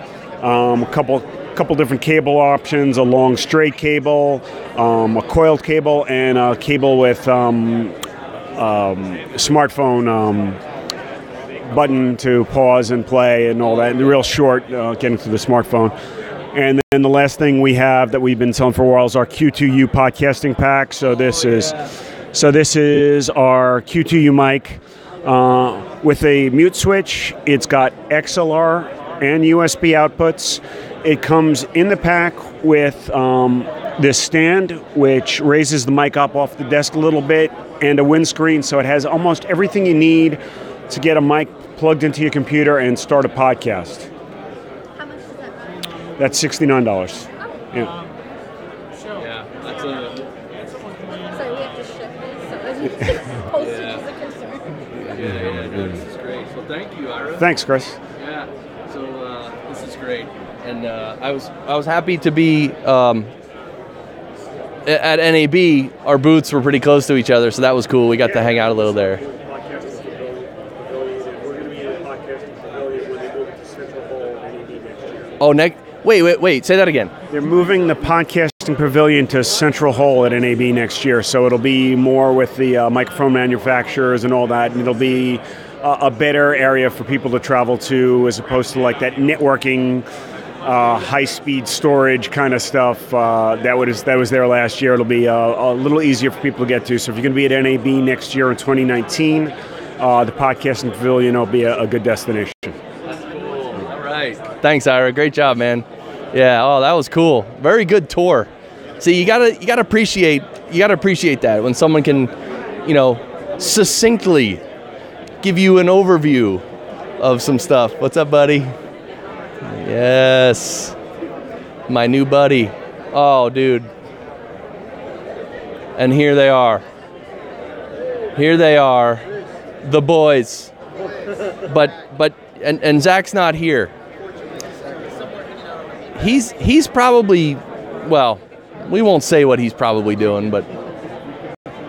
A couple different cable options, a long straight cable, a coiled cable, and a cable with smartphone button to pause and play and all that. And real short, getting to the smartphone. And then the last thing we have that we've been selling for a while is our Q2U podcasting pack. So this is our Q2U mic with a mute switch. It's got XLR and USB outputs. It comes in the pack with this stand, which raises the mic up off the desk a little bit, and a windscreen, so it has almost everything you need to get a mic plugged into your computer and start a podcast. How much does that run? That's $69. Yeah. Yeah, that's So we have to ship these, so postage is a concern. Yeah, this is great. Well, thank you, Ira. Thanks, Chris. Yeah, so this is great. And I was happy to be at NAB. Our booths were pretty close to each other, so that was cool. We got to hang out a little there. Oh, wait, say that again. They're moving the podcasting pavilion to Central Hall at NAB next year, so it'll be more with the microphone manufacturers and all that, and it'll be a better area for people to travel to as opposed to like that networking, high-speed storage kind of stuff that was there last year. It'll be a little easier for people to get to. So if you're going to be at NAB next year in 2019, the podcasting pavilion will be a good destination. All right. Thanks, Ira. Great job, man. Yeah. Oh, that was cool. Very good tour. See, you gotta appreciate that when someone can, succinctly give you an overview of some stuff. What's up, buddy? Yes. My new buddy. Oh, dude. And here they are. Here they are. The boys. But Zach's not here. He's probably, well, we won't say what he's probably doing, but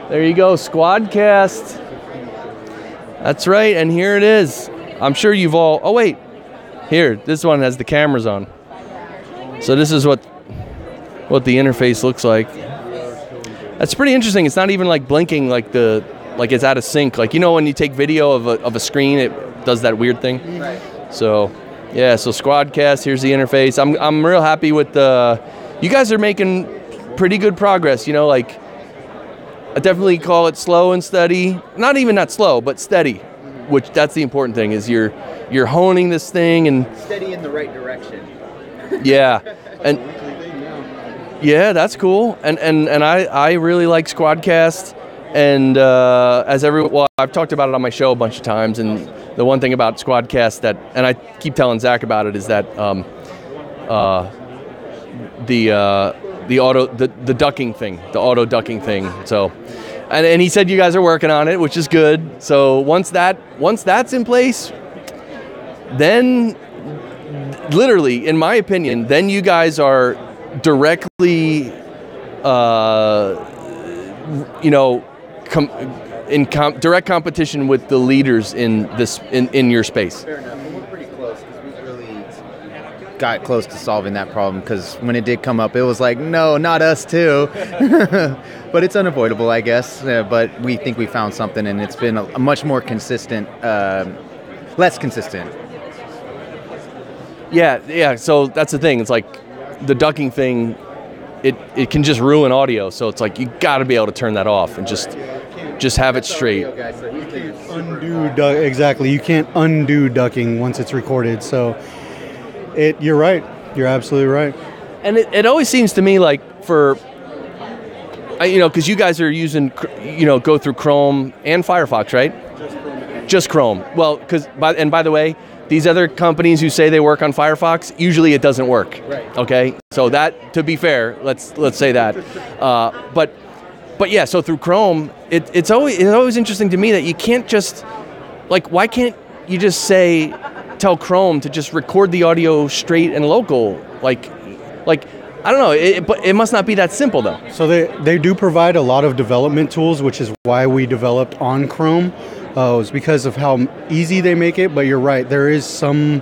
there you go, Squadcast. That's right, and here it is. I'm sure you've all, oh wait, here, this one has the cameras on. So this is what the interface looks like. That's pretty interesting. It's not even like blinking like it's out of sync. Like, when you take video of a screen, it does that weird thing. So, yeah, so Squadcast, here's the interface. I'm real happy with you guys are making pretty good progress, I definitely call it slow and steady. Not even that slow, but steady, which that's the important thing is you're honing this thing and steady in the right direction. Yeah. And yeah, that's cool. And I really like Squadcast. And I've talked about it on my show a bunch of times, and the one thing about Squadcast and I keep telling Zach about it, is that the ducking thing, the auto ducking thing. So, and he said you guys are working on it, which is good. So once that's in place, then literally, in my opinion, then you guys are directly, direct competition with the leaders in this in your space. Fair enough. We're pretty close because we really got close to solving that problem, because when it did come up, it was like, no, not us too. But it's unavoidable, I guess. But we think we found something, and it's been a much more consistent, less consistent. Yeah. So that's the thing. It's like the ducking thing. It can just ruin audio. So it's like you got to be able to turn that off and just have it straight. Exactly. You can't undo ducking once it's recorded. So you're right. You're absolutely right. And it always seems to me like because you guys are using, go through Chrome and Firefox, right? Just Chrome. Well, by the way, these other companies who say they work on Firefox, usually it doesn't work. Right. Okay. So that, to be fair, let's say that. But yeah. So through Chrome, it's always interesting to me that you can't just, like, why can't you just tell Chrome to just record the audio straight and local? Like I don't know. But it must not be that simple though. So they do provide a lot of development tools, which is why we developed on Chrome. It's because of how easy they make it, but you're right. There is some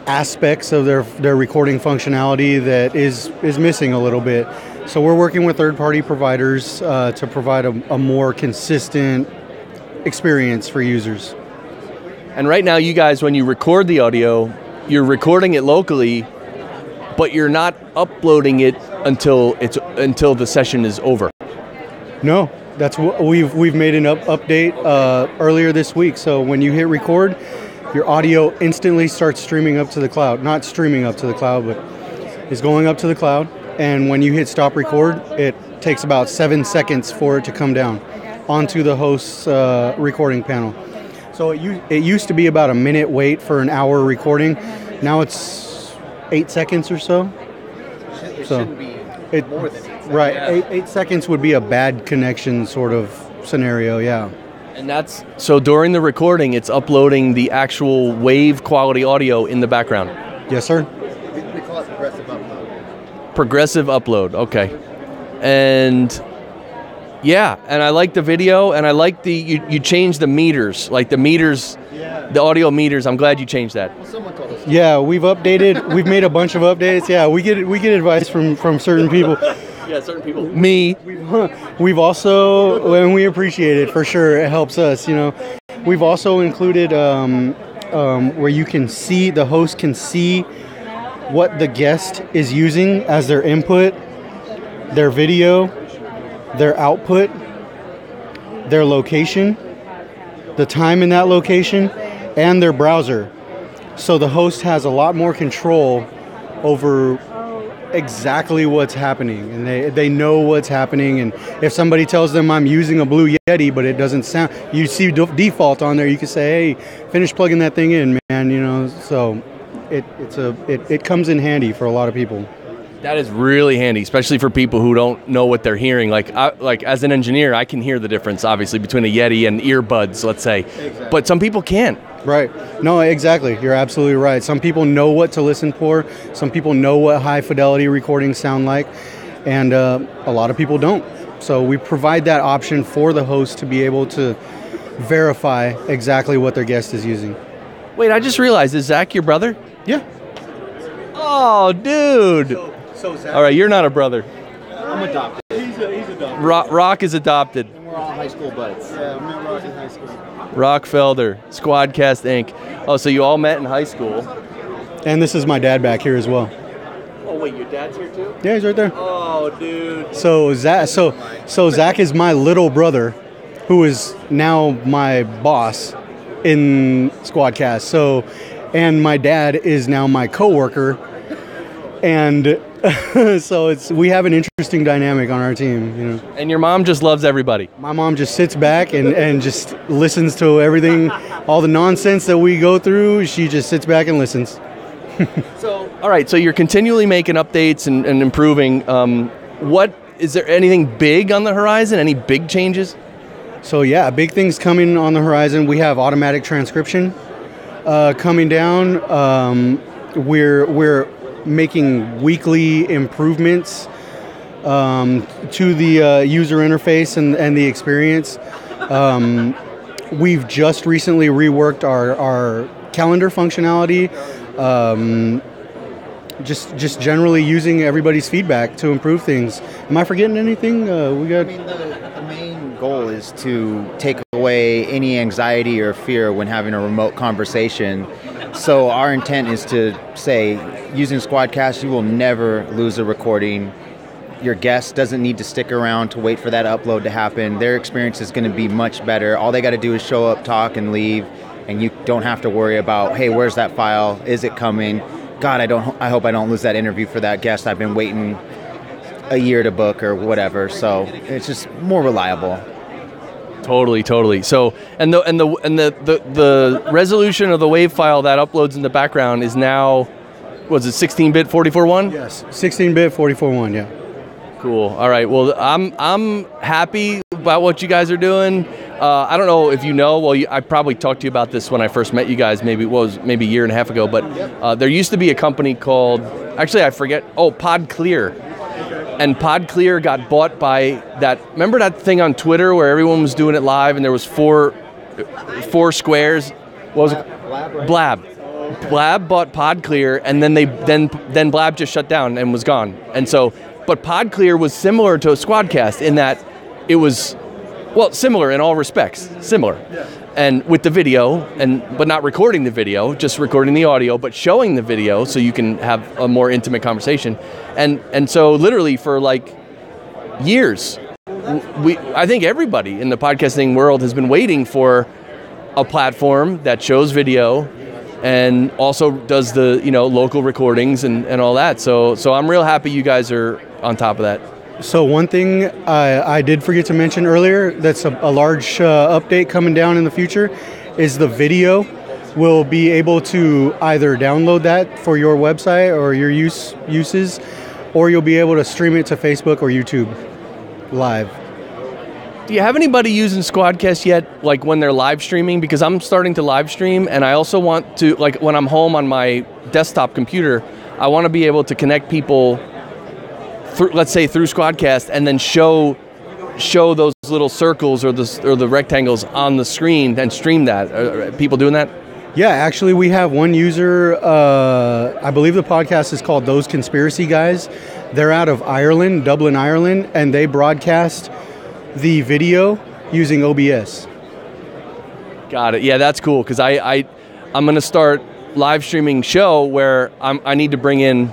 aspects of their recording functionality that is missing a little bit. So we're working with third-party providers to provide a more consistent experience for users. And right now, you guys, when you record the audio, you're recording it locally, but you're not uploading it until the session is over. No. That's what we've made an update earlier this week. So when you hit record, your audio instantly starts streaming up to the cloud. Not streaming up to the cloud, but is going up to the cloud. And when you hit stop record, it takes about 7 seconds for it to come down onto the host's recording panel. So it used to be about a minute wait for an hour recording. Now it's 8 seconds or so. It shouldn't be more than 8 seconds. Right, 8 seconds would be a bad connection sort of scenario, yeah. And that's, so during the recording, it's uploading the actual wave quality audio in the background? Yes, sir. We call it progressive upload. Progressive upload, okay. And yeah, and I like the video, and I like you changed the meters, like the meters, the audio meters. I'm glad you changed that. Well, someone told us. Yeah, we've made a bunch of updates. Yeah, we get advice from certain people. Yeah, certain people. Me. We've also, and we appreciate it for sure. It helps us, We've also included where you can see, the host can see what the guest is using as their input, their video, their output, their location, the time in that location, and their browser. So the host has a lot more control over exactly what's happening, and they know what's happening. And if somebody tells them I'm using a Blue Yeti but it doesn't sound, you see default on there, you can say, hey, finish plugging that thing in, man. So it comes in handy for a lot of people. That is really handy, especially for people who don't know what they're hearing. Like as an engineer, I can hear the difference, obviously, between a Yeti and earbuds, let's say. Exactly. But some people can't. Right. No, exactly. You're absolutely right. Some people know what to listen for. Some people know what high fidelity recordings sound like. And a lot of people don't. So we provide that option for the host to be able to verify exactly what their guest is using. Wait, I just realized, is Zach your brother? Yeah. Oh, dude. So Zach, all right, you're not a brother. I'm adopted. He's adopted. Rock is adopted. And we're all high school buds. Yeah, I met Rock in high school. Rock Felder, Squadcast Inc. Oh, so you all met in high school. And this is my dad back here as well. Oh, wait, your dad's here too? Yeah, he's right there. Oh, dude. So Zach is my little brother, who is now my boss in Squadcast. And my dad is now my coworker. And So we have an interesting dynamic on our team, you know. And your mom just loves everybody. My mom just sits back and just listens to everything, all the nonsense that we go through. She just sits back and listens. All right, so you're continually making updates and improving. What is there anything big on the horizon? Any big changes? So yeah, big things coming on the horizon. We have automatic transcription coming down. We're making weekly improvements to the user interface and the experience. We've just recently reworked our calendar functionality. Just generally using everybody's feedback to improve things. Am I forgetting anything? The main goal is to take away any anxiety or fear when having a remote conversation. So our intent is to say, using Squadcast, you will never lose a recording. Your guest doesn't need to stick around to wait for that upload to happen. Their experience is going to be much better. All they got to do is show up, talk, and leave, and you don't have to worry about, hey, where's that file? Is it coming? God, I hope I don't lose that interview for that guest I've been waiting a year to book or whatever. So it's just more reliable. Totally. So, and the resolution of the WAV file that uploads in the background is now, was it 16-bit 44.1? Yes, 16-bit 44.1. Yeah. Cool. All right. Well, I'm happy about what you guys are doing. I don't know if you know. Well, I probably talked to you about this when I first met you guys. Maybe a year and a half ago. But there used to be a company called, actually I forget. Oh, PodClear. And PodClear got bought by that. Remember that thing on Twitter where everyone was doing it live and there was four squares? What was it? Blab. Blab bought PodClear, and then Blab just shut down and was gone. And so, but PodClear was similar to Squadcast in that it was, well, similar in all respects, similar. And with the video, but not recording the video, just recording the audio, but showing the video so you can have a more intimate conversation. And so literally for like years, I think everybody in the podcasting world has been waiting for a platform that shows video and also does the local recordings and all that. So I'm real happy you guys are on top of that. So one thing I did forget to mention earlier that's a large update coming down in the future is the video. We'll be able to either download that for your website or your uses, or you'll be able to stream it to Facebook or YouTube live. Do you have anybody using Squadcast yet, like when they're live streaming? Because I'm starting to live stream, and I also want to, like when I'm home on my desktop computer, I want to be able to connect people let's say through Squadcast, and then show those little circles or the rectangles on the screen and stream that. Are people doing that? Yeah, actually we have one user, I believe the podcast is called Those Conspiracy Guys. They're out of Ireland, Dublin, Ireland, and they broadcast the video using OBS. Got it. Yeah, that's cool, because I'm going to start live streaming show where I need to bring in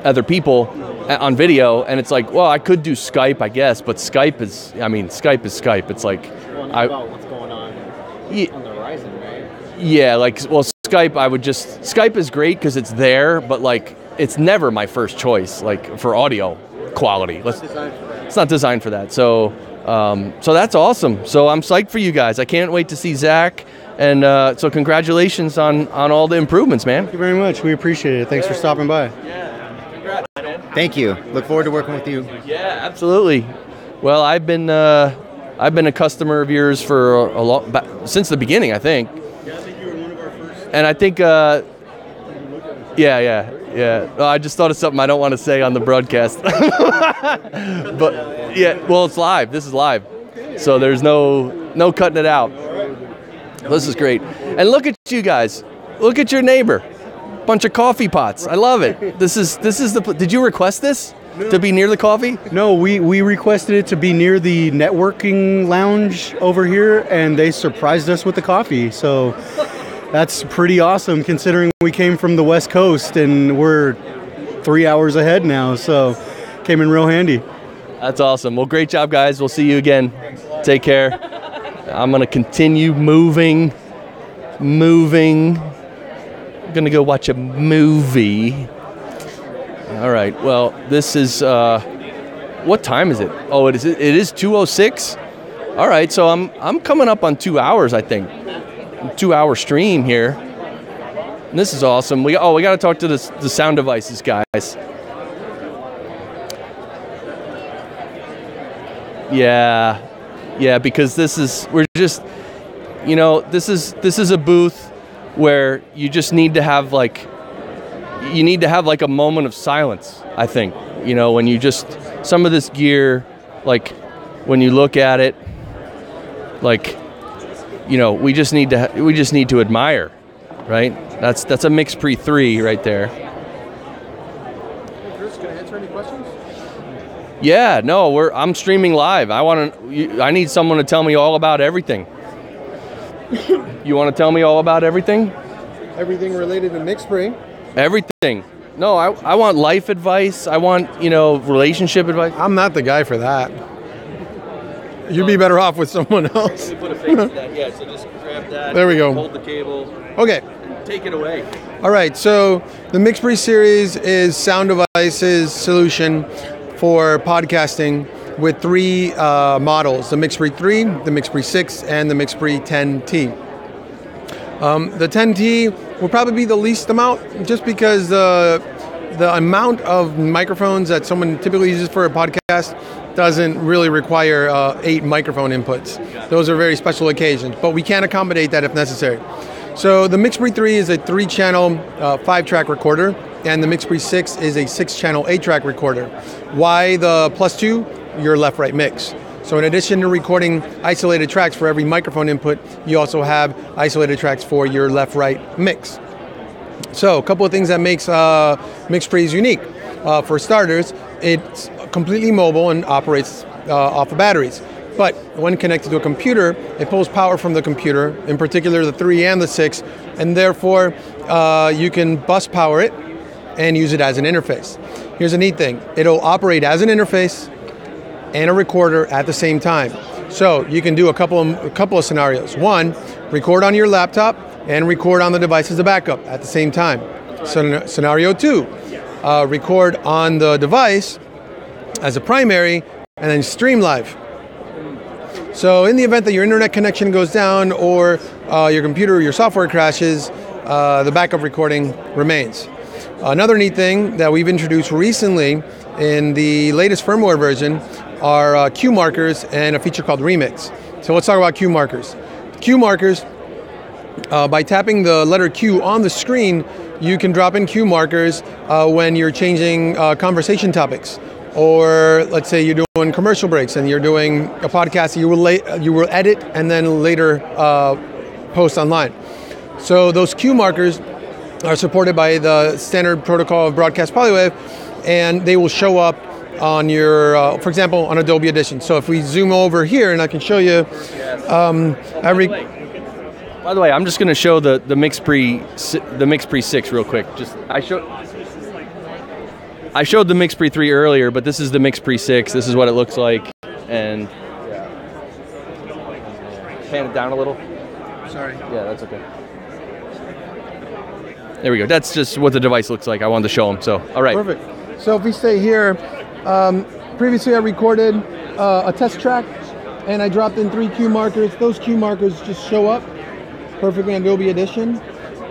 other people on video, and it's like, well, I could do Skype, I guess, but Skype is Skype. It's like, about what's going on on the horizon, right? Yeah, Skype is great because it's there, but like, it's never my first choice, like for audio quality. It's not designed for that. So that's awesome. So I'm psyched for you guys. I can't wait to see Zach. And so congratulations on all the improvements, man. Thank you very much. We appreciate it. Thanks for stopping by. Thank you. Look forward to working with you. Yeah, absolutely. Well, I've been a customer of yours for since the beginning, I think. Yeah, I think you were one of our first. And I think, yeah. Well, I just thought of something I don't want to say on the broadcast. But yeah, well, it's live. This is live, so there's no cutting it out. This is great. And look at you guys. Look at your neighbor. Bunch of coffee pots. I love it. This is did you request this to be near the coffee? No, we requested it to be near the networking lounge over here, and they surprised us with the coffee. So that's pretty awesome considering we came from the West Coast and we're 3 hours ahead now. So came in real handy. That's awesome. Well, great job, guys. We'll see you again. Take care. I'm going to continue moving. I'm going to go watch a movie. All right. Well, this is what time is it? Oh, it is 2:06. All right. So I'm coming up on 2 hours, I think. 2 hour stream here. And this is awesome. We got to talk to the sound devices guys. Yeah, because this is a booth where you just need to have like a moment of silence, I think. When you just, some of this gear, like when you look at it, like, we just need to admire, right? That's a MixPre 3 right there. Chris, can I answer any questions? Yeah, no, I'm streaming live. I need someone to tell me all about everything. You want to tell me all about everything? Everything related to MixPre. Everything. No, I want life advice. I want, relationship advice. I'm not the guy for that. You'd be better off with someone else. Let me put a face to that. Yeah, so just grab that. There we go. Hold the cable. Okay. And take it away. All right, so the MixPre series is Sound Devices solution for podcasting with 3 models, the MixPre 3, the MixPre 6, and the MixPre 10T. The 10T will probably be the least amount, just because the amount of microphones that someone typically uses for a podcast doesn't really require 8 microphone inputs. Those are very special occasions, but we can accommodate that if necessary. So the MixPre 3 is a 3-channel 5-track recorder, and the MixPre 6 is a 6-channel 8-track recorder. Why the +2? Your left-right mix. So in addition to recording isolated tracks for every microphone input, you also have isolated tracks for your left-right mix. So a couple of things that makes MixPre's unique. For starters, it's completely mobile and operates off of batteries. But when connected to a computer, it pulls power from the computer, in particular the 3 and the 6, and therefore you can bus power it and use it as an interface. Here's a neat thing. It'll operate as an interface and a recorder at the same time. So you can do a couple of scenarios. One, record on your laptop and record on the device as a backup at the same time. So, scenario 2, record on the device as a primary and then stream live. So in the event that your internet connection goes down or your computer or your software crashes, the backup recording remains. Another neat thing that we've introduced recently in the latest firmware version are cue markers and a feature called Remix. So let's talk about cue markers. Cue markers, by tapping the letter Q on the screen, you can drop in cue markers when you're changing conversation topics. Or let's say you're doing commercial breaks and you're doing a podcast that you will edit and then later post online. So those cue markers are supported by the standard protocol of Broadcast Polywave, and they will show up on your, for example, on Adobe Audition. So if we zoom over here, and I can show you By the way, I'm just going to show the MixPre 6 real quick. I showed the MixPre 3 earlier, but this is the MixPre 6. This is what it looks like, and pan it down a little. Sorry. Yeah, that's okay. There we go. That's just what the device looks like. I wanted to show them. So, all right. Perfect. So if we stay here, previously I recorded a test track, and I dropped in 3 cue markers. Those cue markers just show up perfectly on Adobe Audition.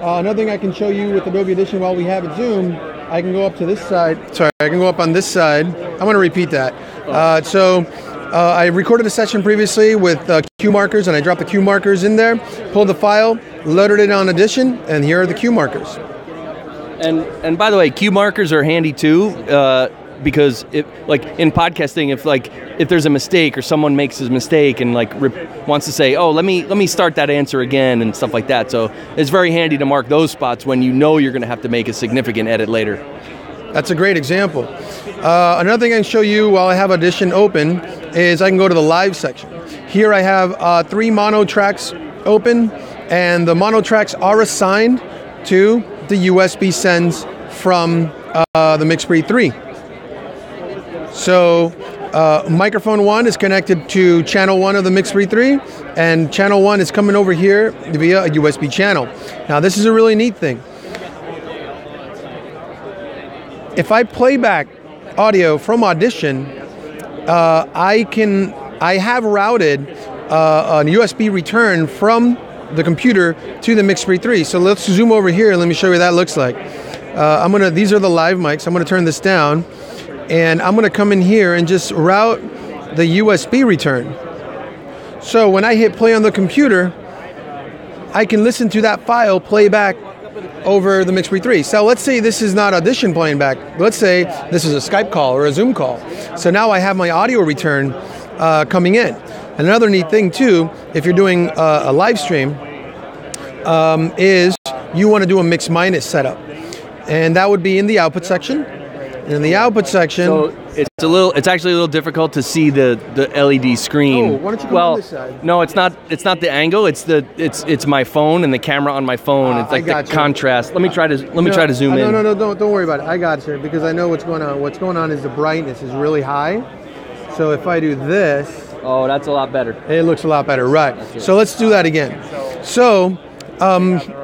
Another thing I can show you with Adobe Audition while we have it zoomed, I can go up to this side. Sorry, I can go up on this side. I want to repeat that. I recorded a session previously with cue markers, and I dropped the cue markers in there, pulled the file, loaded it on Audition, and here are the cue markers. And by the way, cue markers are handy too, because in podcasting, if there's a mistake or someone makes a mistake and wants to say, oh, let me start that answer again and stuff like that. So it's very handy to mark those spots when you know you're going to have to make a significant edit later. That's a great example. Another thing I can show you while I have Audition open is I can go to the live section. Here I have 3 mono tracks open, and the mono tracks are assigned to the USB sends from the MixPre 3. So microphone 1 is connected to channel 1 of the MixPre 3, and channel 1 is coming over here via a USB channel. Now this is a really neat thing. if I play back audio from Audition, I have routed a USB return from the computer to the MixPre 3. So let's zoom over here and let me show you what that looks like. These are the live mics. I'm gonna turn this down, and I'm gonna come in here and just route the USB return. So when I hit play on the computer, I can listen to that file play back over the MixPre 3. So let's say this is not Audition playing back. Let's say this is a Skype call or a Zoom call. So now I have my audio return coming in. Another neat thing too, if you're doing a live stream, is you want to do a mix minus setup. And that would be in the output section. And in the output section, so it's actually a little difficult to see the LED screen. Oh, why don't you come on this side? No, it's not the angle. It's my phone and the camera on my phone. It's like the contrast. Let me try to zoom in. No, don't worry about it. I got you because I know what's going on. What's going on is the brightness is really high. So if I do this, oh, that's a lot better. It looks a lot better, right? So let's do that again. So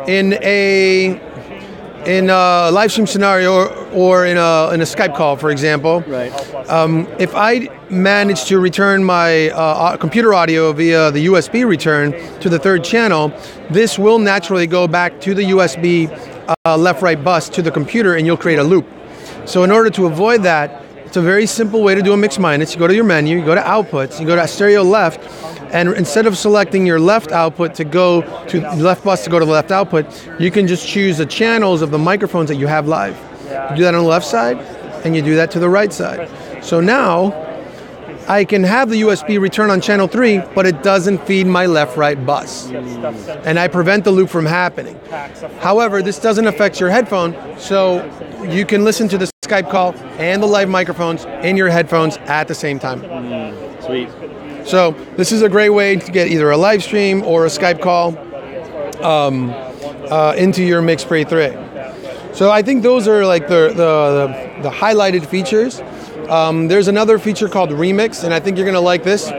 in a live stream scenario or in a Skype call, for example, right. If I manage to return my computer audio via the USB return to the third channel, this will naturally go back to the USB left-right bus to the computer, and you'll create a loop. So in order to avoid that, it's a very simple way to do a mix minus. You go to your menu, you go to outputs, you go to stereo left, and instead of selecting your left output to go to the left bus to go to the left output, you can just choose the channels of the microphones that you have live. You do that on the left side, and you do that to the right side. So now, I can have the USB return on channel 3, but it doesn't feed my left-right bus. And I prevent the loop from happening. However, this doesn't affect your headphone, so you can listen to the Skype call and the live microphones in your headphones at the same time. Sweet. So this is a great way to get either a live stream or a Skype call into your MixPre 3. So I think those are like the highlighted features. There's another feature called Remix, and I think you're going to like this.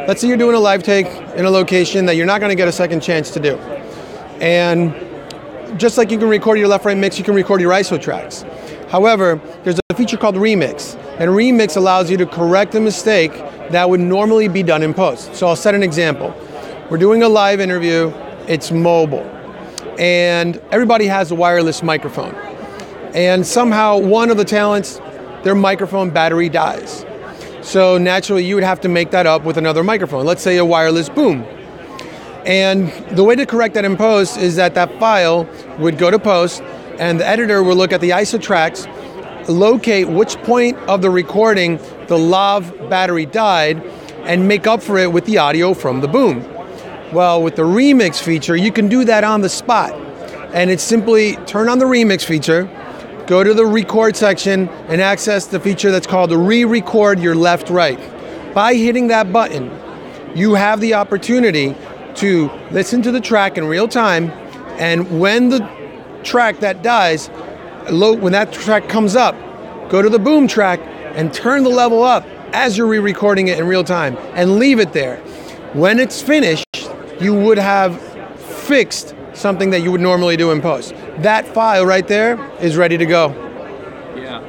Let's say you're doing a live take in a location that you're not going to get a second chance to do. And just like you can record your left-right mix, you can record your ISO tracks. However, there's a feature called Remix, and Remix allows you to correct a mistake that would normally be done in post. So I'll set an example. We're doing a live interview, it's mobile, and everybody has a wireless microphone. And somehow one of the talents, their microphone battery dies. So naturally you would have to make that up with another microphone, let's say a wireless boom. And the way to correct that in post is that file would go to post, and the editor will look at the ISO tracks, locate which point of the recording the lav battery died, and make up for it with the audio from the boom. Well, with the Remix feature, you can do that on the spot. And it's simply turn on the Remix feature, go to the record section, and access the feature that's called re-record your left-right. By hitting that button, you have the opportunity to listen to the track in real time, and when the track that dies, when that track comes up, go to the boom track and turn the level up as you're re-recording it in real time and leave it there. When it's finished, you would have fixed something that you would normally do in post. That file right there is ready to go. Yeah,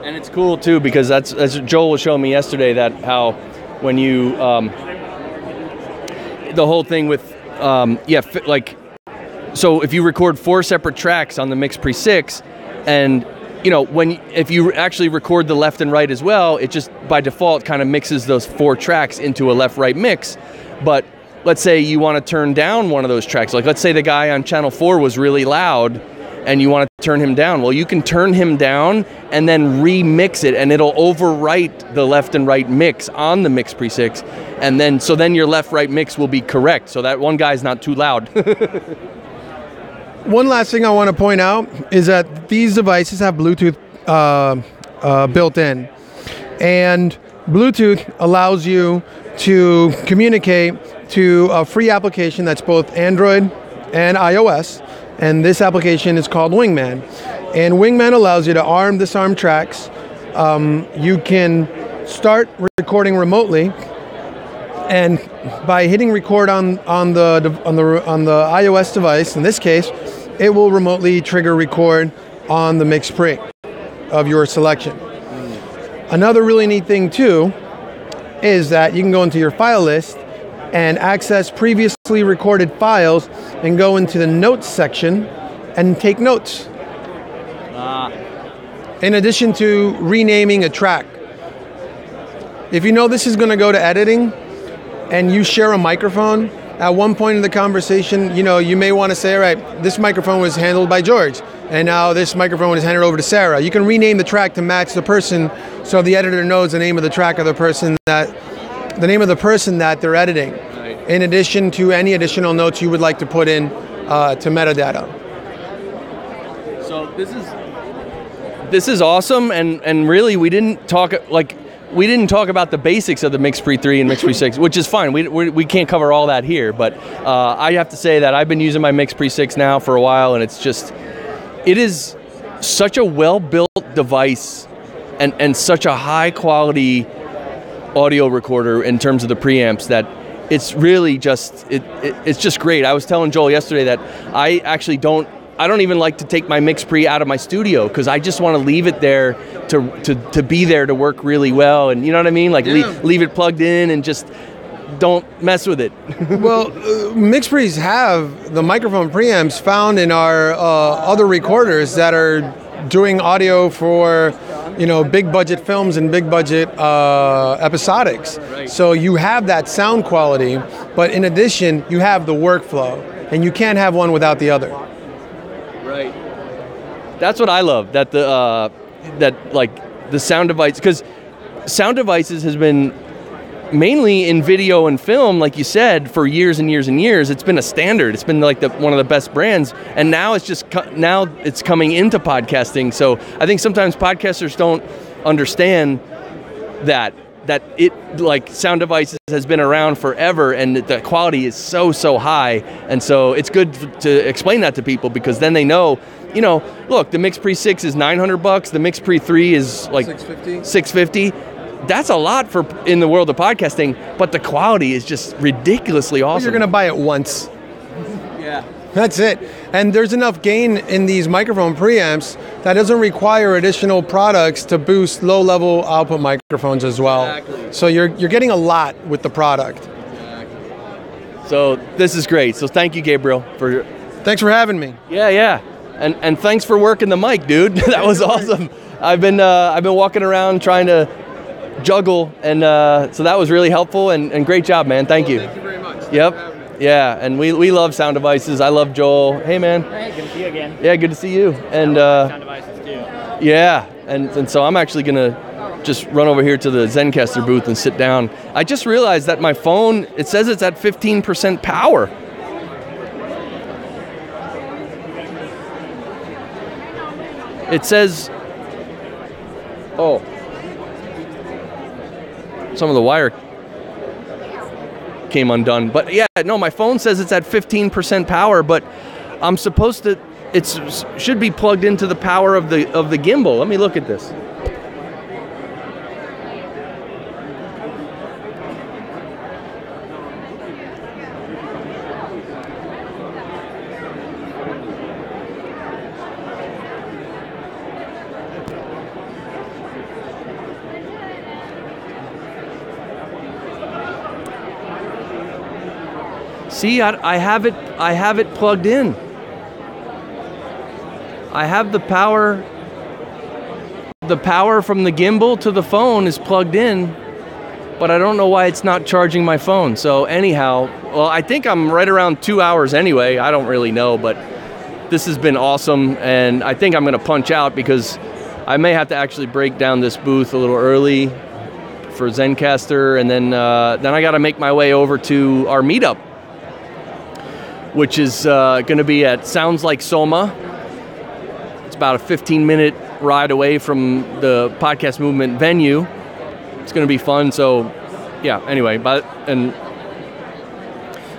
and it's cool too because that's as Joel was showing me yesterday, that how when you the whole thing with so if you record 4 separate tracks on the MixPre 6, and if you actually record the left and right as well, it just by default kind of mixes those 4 tracks into a left-right mix. But let's say you want to turn down one of those tracks. Like let's say the guy on channel 4 was really loud and you want to turn him down. Well, you can turn him down and then remix it, and it'll overwrite the left and right mix on the MixPre 6. And then your left-right mix will be correct. So that one guy's not too loud. One last thing I want to point out is that these devices have Bluetooth built in. And Bluetooth allows you to communicate to a free application that's both Android and iOS. And this application is called Wingman. And Wingman allows you to arm, disarm tracks. You can start recording remotely. And by hitting record on the iOS device, in this case, it will remotely trigger record on the MixPre. of your selection. Another really neat thing too is that you can go into your file list and access previously recorded files and go into the notes section and take notes. In addition to renaming a track. If you know this is going to go to editing and you share a microphone, at one point in the conversation, you may want to say, all right, this microphone was handled by George, and now this microphone is handed over to Sarah. You can rename the track to match the person, so the editor knows the name of the track of the person that they're editing. Right. In addition to any additional notes you would like to put in to metadata. So this is awesome, and really we didn't talk about the basics of the MixPre 3 and MixPre 6, which is fine. We can't cover all that here, but I have to say that I've been using my MixPre 6 now for a while, and it is such a well-built device and such a high-quality audio recorder in terms of the preamps that it's really it's just great. I was telling Joel yesterday that I actually don't even like to take my MixPre out of my studio because I just want to leave it there to be there to work really well, and you know what I mean? Like leave it plugged in and just don't mess with it. Well, MixPres have the microphone preamps found in our other recorders that are doing audio for big budget films and big budget episodics. Right. So you have that sound quality, but in addition you have the workflow, and you can't have one without the other. Right. That's what I love. That the sound device, because sound devices has been mainly in video and film, like you said, for years and years and years. It's been a standard. It's been like one of the best brands, and now it's coming into podcasting. So I think sometimes podcasters don't understand that it, like, sound devices has been around forever, and the quality is so high, and so it's good to explain that to people, because then they know, look, the MixPre 6 is $900, the MixPre 3 is like $650. That's a lot in the world of podcasting, but the quality is just ridiculously awesome. You're going to buy it once. Yeah. That's it. And there's enough gain in these microphone preamps that doesn't require additional products to boost low-level output microphones as well. Exactly. So you're getting a lot with the product. Exactly. So this is great. So thank you, Gabriel, Thanks for having me. Yeah. And thanks for working the mic, dude. That was awesome. I've been walking around trying to juggle, and so that was really helpful, and great job, man. Thank you. Thank you very much. Yep. Yeah, and we love sound devices. I love Joel. Hey, man. Hey, good to see you again. Yeah, good to see you. And sound devices too. Yeah, and so I'm actually gonna just run over here to the Zencastr booth and sit down. I just realized that my phone, it says it's at 15% power. It says, some of the wire came undone. But yeah, no, my phone says it's at 15% power, but I'm supposed to, should be plugged into the power of the gimbal. Let me look at this. See, I have it plugged in. I have the power. The power from the gimbal to the phone is plugged in, but I don't know why it's not charging my phone. So anyhow, well, I think I'm right around 2 hours anyway. I don't really know, but this has been awesome, and I think I'm going to punch out because I may have to actually break down this booth a little early for Zencastr, and then I got to make my way over to our meetup, which is going to be at Sounds Like Soma. It's about a 15-minute ride away from the Podcast Movement venue. It's going to be fun. So, yeah. Anyway,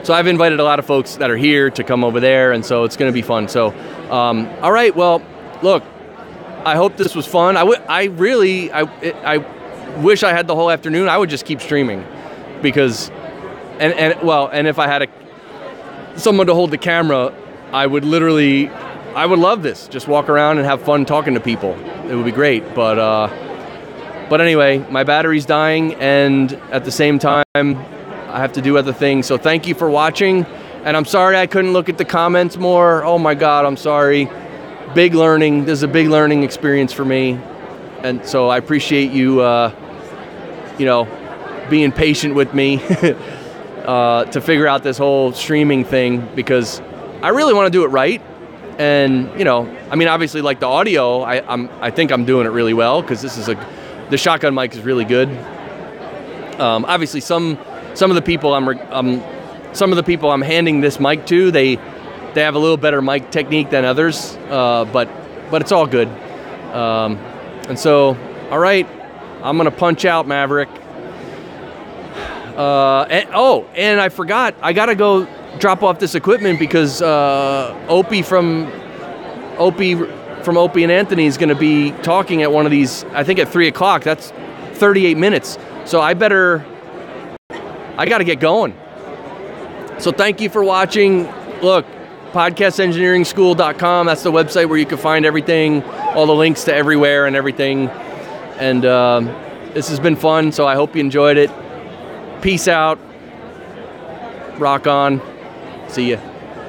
so I've invited a lot of folks that are here to come over there, and so it's going to be fun. So, all right. Well, look, I hope this was fun. I wish I had the whole afternoon. I would just keep streaming, because, and if I had someone to hold the camera, I would love this. Just walk around and have fun talking to people. it would be great. But anyway, my battery's dying, and at the same time, I have to do other things. So thank you for watching, and I'm sorry I couldn't look at the comments more. Oh my God, I'm sorry. Big learning. This is a big learning experience for me, and so I appreciate you, being patient with me to figure out this whole streaming thing, because I really want to do it right. And obviously, like the audio, I think I'm doing it really well, because the shotgun mic is really good. Obviously, some of the people I'm handing this mic to, they have a little better mic technique than others, but it's all good. And so, all right, I'm gonna punch out, Maverick. And I forgot, I gotta go drop off this equipment, because Opie from Opie and Anthony is going to be talking at one of these, I think at 3 o'clock. That's 38 minutes. So I got to get going. So thank you for watching. Look, podcastengineeringschool.com. That's the website where you can find everything, all the links to everywhere and everything. And this has been fun, so I hope you enjoyed it. Peace out. Rock on. See ya.